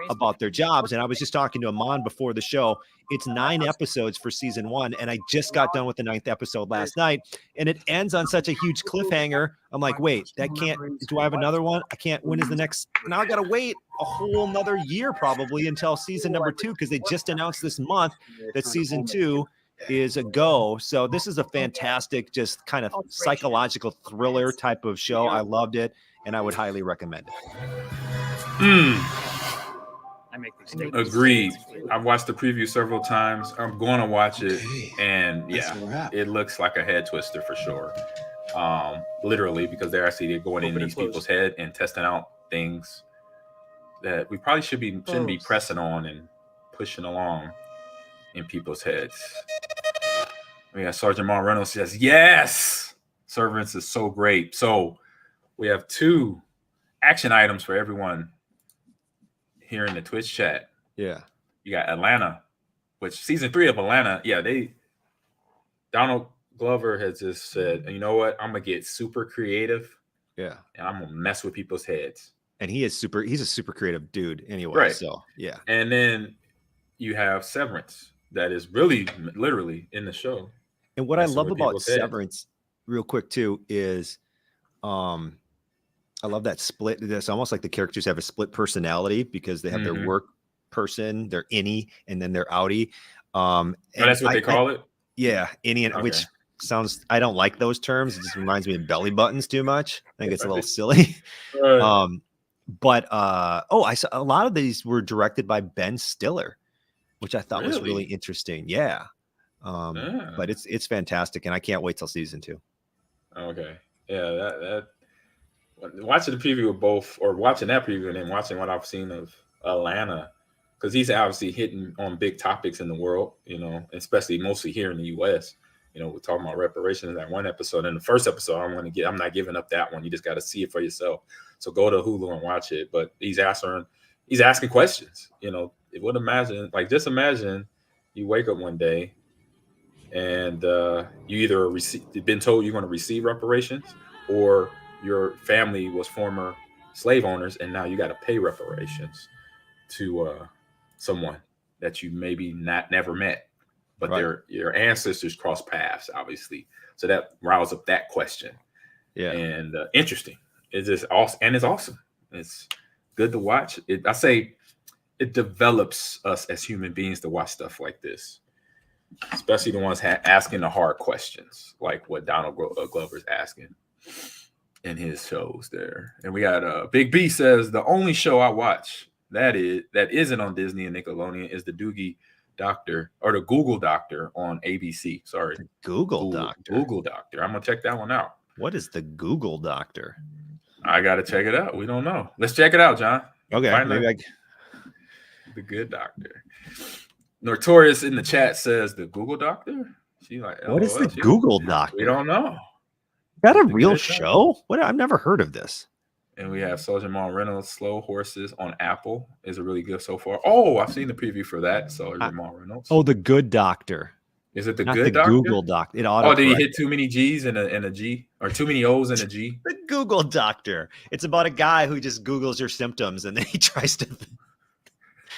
about their jobs. And I was just talking to Ahman before the show. It's 9 episodes for season 1, and I just got done with the 9th episode last night, and it ends on such a huge cliffhanger. I'm like, wait, that can't, do I have another one? I can't, when is the next? Now I got to wait a whole nother year probably until season number 2, because they just announced this month that season 2 is a go. So this is a fantastic, just kind of psychological thriller type of show. I loved it, and I would highly recommend it. Agreed. I've watched the preview several times. I'm going to watch it, and it looks like a head twister for sure. Literally, because they're going in these people's head and testing out things that we probably shouldn't be pressing on and pushing along in people's heads. Yeah, Sergeant Mon Reynolds says, yes, Servants is so great. So we have 2 action items for everyone here in the Twitch chat. Yeah. You got Atlanta, which season 3 of Atlanta, Donald Glover has just said, you know what? I'm going to get super creative. Yeah. And I'm going to mess with people's heads. And he's a super creative dude anyway. Right. So, yeah. And then you have Severance that is really literally in the show. And what I love about Severance, real quick too, is I love that split. It's almost like the characters have a split personality because they have their work person, their innie, and then their outie. And that's what they call it? Yeah, innie, which sounds, I don't like those terms. It just reminds me of belly buttons too much. I think it's a little silly. But I saw a lot of these were directed by Ben Stiller, which I thought was really interesting. Yeah. But it's fantastic, and I can't wait till season 2. Okay. Yeah, that watching the preview of both, or watching that preview and then watching what I've seen of Atlanta, because he's obviously hitting on big topics in the world, especially mostly here in the US. We're talking about reparations in that one episode. In the first episode, I'm not giving up that one. You just got to see it for yourself. So go to Hulu and watch it. But he's asking questions. Just imagine you wake up one day and you either been told you're going to receive reparations, or your family was former slave owners and now you got to pay reparations to someone that you maybe never met, but your ancestors crossed paths, obviously. So that riles up that question. Yeah. And interesting. It's just awesome. And it's awesome. It's good to watch. I say it develops us as human beings to watch stuff like this, especially the ones asking the hard questions, like what Donald Glover's asking in his shows there. And we got Big B says, the only show I watch that isn't on Disney and Nickelodeon is the Doogie Doctor, or the Google Doctor on ABC. Sorry. The Google Doctor. Google Doctor. I'm going to check that one out. What is the Google Doctor? I got to check it out. We don't know. Let's check it out, John. Okay. The Good Doctor. Notorious in the chat says the Google Doctor. She like, what is the Google Doctor? We don't know. Is that a real show? What? I've never heard of this. And we have Sergeant Mon Reynolds, Slow Horses on Apple is a really good so far. Oh, I've seen the preview for that. Sergeant Mon Reynolds. Oh, the Good Doctor. Is it Not Good the Doctor? Google Doctor. Did he hit too many G's and a G, or too many O's and a G? The Google Doctor. It's about a guy who just Googles your symptoms and then he tries to.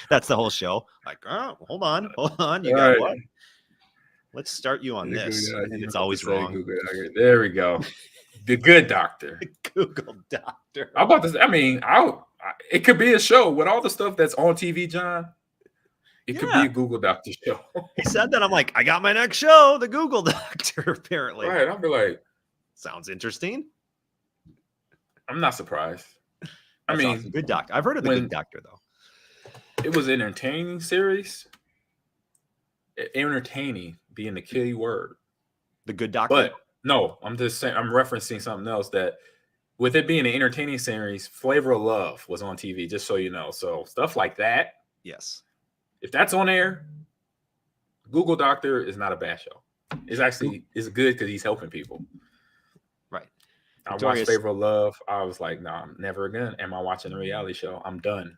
That's the whole show. Like, oh, hold on. You got what? Let's start you on this. And it's always wrong. There we go. The Good Doctor. The Google Doctor. I'm about to. I mean, it could be a show with all the stuff that's on TV, John. It could be a Google Doctor show. He said that. I'm like, I got my next show, the Google Doctor. Apparently, right? I'll be like, sounds interesting. I'm not surprised. I mean, awesome. Good Doctor. I've heard of the Good Doctor though. It was an entertaining series. Entertaining being the key word. The Good Doctor. But no, I'm just saying, I'm referencing something else that with it being an entertaining series, Flavor of Love was on TV, just so you know. So stuff like that. Yes. If that's on air, Google Doctor is not a bad show. It's good because he's helping people. Right. I watched Flavor of Love. I was like, no, I'm never again. Am I watching a reality show? I'm done.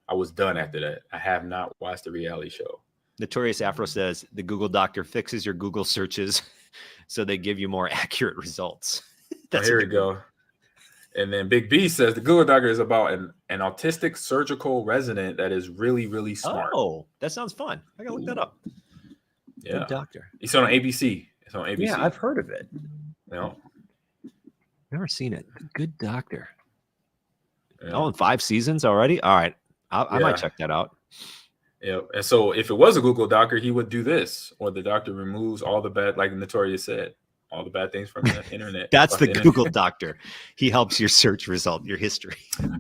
I was done after that. I have not watched a reality show. Notorious Afro says the Google Doctor fixes your Google searches so they give you more accurate results. Here we go. And then Big B says the Google Doctor is about an autistic surgical resident that is really, really smart. Oh, that sounds fun. I gotta look that up. Yeah. Good Doctor. It's on ABC. It's on ABC. Yeah, I've heard of it. No. Never seen it. Good Doctor. Yeah. Oh, in 5 seasons already? All right. I might check that out. Yeah. And so if it was a Google Doctor, he would do this, or the doctor removes all the bad, like Notorious said, all the bad things from the internet. That's the Google Doctor. He helps your search result, your history.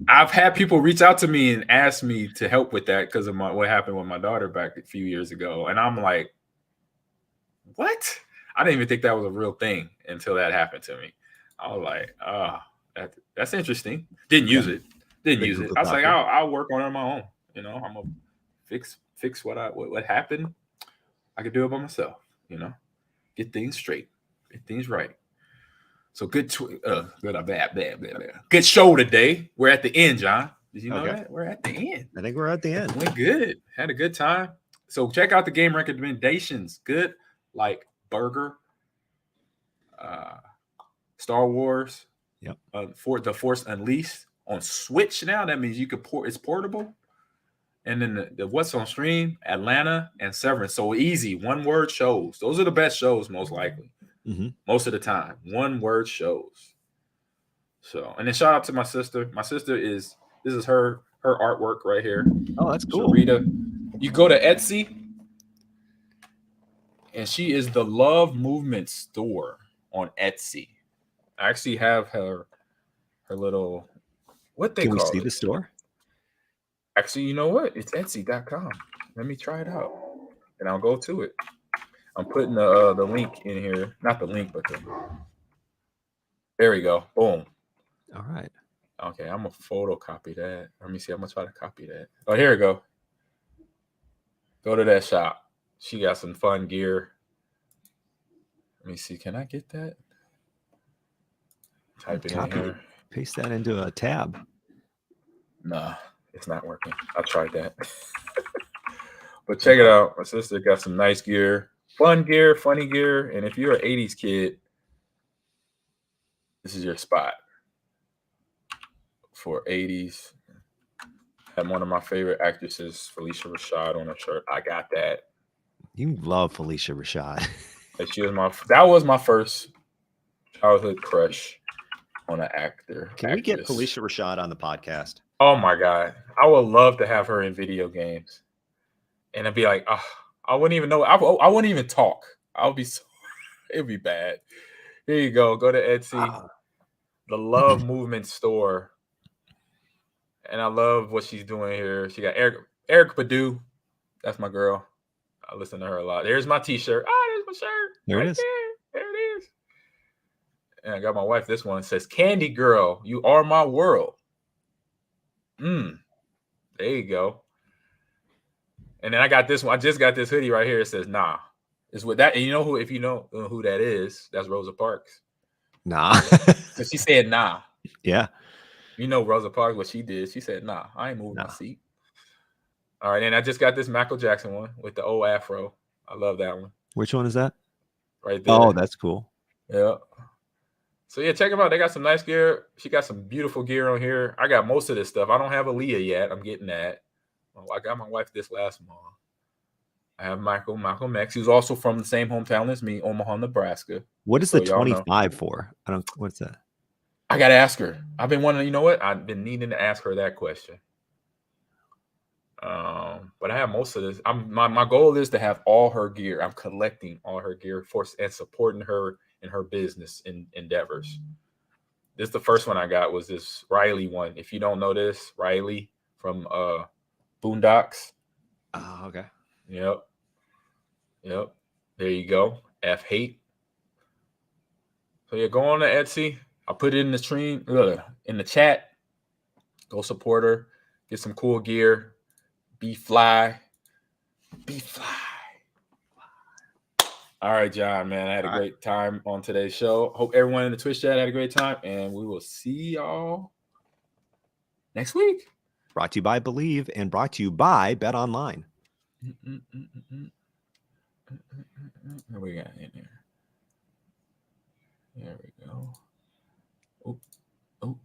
I've had people reach out to me and ask me to help with that because of what happened with my daughter back a few years ago. And I'm like, what? I didn't even think that was a real thing until that happened to me. I was like, that's interesting. Didn't use it. I was like, I'll work on it on my own. I'm gonna fix what happened. I could do it by myself. Get things straight. Get things right. So good show today. We're at the end, John. Did you know Okay. that? We're at the end. I think we're at the end. Went good. Had a good time. So check out the game recommendations. Good, like Burger, Star Wars. Yep. For the Force Unleashed on Switch now. That means you could it's portable. And then the what's on stream, Atlanta and Severance. So easy, one word shows. Those are the best shows, most likely. Mm-hmm. Most of the time, one word shows. So, and then shout out to my sister. My sister this is her artwork right here. Oh, that's cool. Sharita. You go to Etsy, and she is the Love Movement store on Etsy. I actually have her little what they Can we call see it. the store? Actually, you know what? It's Etsy.com. Let me try it out, and I'll go to it. I'm putting the link in here. Not the link, but there we go. Boom. All right. Okay, I'm gonna photocopy that. Let me see. I'm gonna try to copy that. Oh, here we go. Go to that shop. She got some fun gear. Let me see. Can I get that? Type it in here. Paste that into a tab. Nah, it's not working. I tried that. But check it out. My sister got some nice gear, fun gear, funny gear. And if you're an 80s kid, this is your spot for 80s. Had one of my favorite actresses, Felicia Rashad, on her shirt. I got that. You love Felicia Rashad. That was my first childhood crush on an actor. Can we get Felicia Rashad on the podcast? Oh my God. I would love to have her in video games. And I'd be like, oh, I wouldn't even know. I wouldn't even talk. It'd be bad. Here you go. Go to Etsy, the Love Movement store. And I love what she's doing here. She got Eric Badu. That's my girl. I listen to her a lot. There's my t-shirt. Oh, there's my shirt. There right it is. There it is. And I got my wife this one. It says, Candy Girl, you are my world. There you go. And then I got this one. I just got this hoodie right here. It says, nah. It's with that. And you know who, if you know who that is, that's Rosa Parks. Nah. So she said, nah. Yeah. You know Rosa Parks, what she did. She said, nah, I ain't moving my seat. All right. And I just got this Michael Jackson one with the old afro. I love that one. Which one is that? Right there. Oh, that's cool. Yeah. So yeah, check them out. They got some nice gear. She got some beautiful gear on here. I got most of this stuff. I don't have Aaliyah yet. I'm getting that. I got my wife this last month. I have Malcolm X. He's also from the same hometown as me, Omaha, Nebraska. What is the 25 for? What's that? I gotta ask her. I've been wanting. You know what? I've been needing to ask her that question. But I have most of this. My goal is to have all her gear. I'm collecting all her gear and supporting her in her business endeavors. This the first one I got was this Riley one. If you don't know this, Riley from Boondocks. Oh, okay. Yep. There you go. F hate. So yeah, go on to Etsy. I'll put it in the stream, in the chat. Go support her. Get some cool gear. Be fly. Be fly. All right, John, man. I had a great time on today's show. Hope everyone in the Twitch chat had a great time, and we will see y'all next week. Brought to you by Believe and brought to you by Bet Online. What we got in there? There we go. Oh.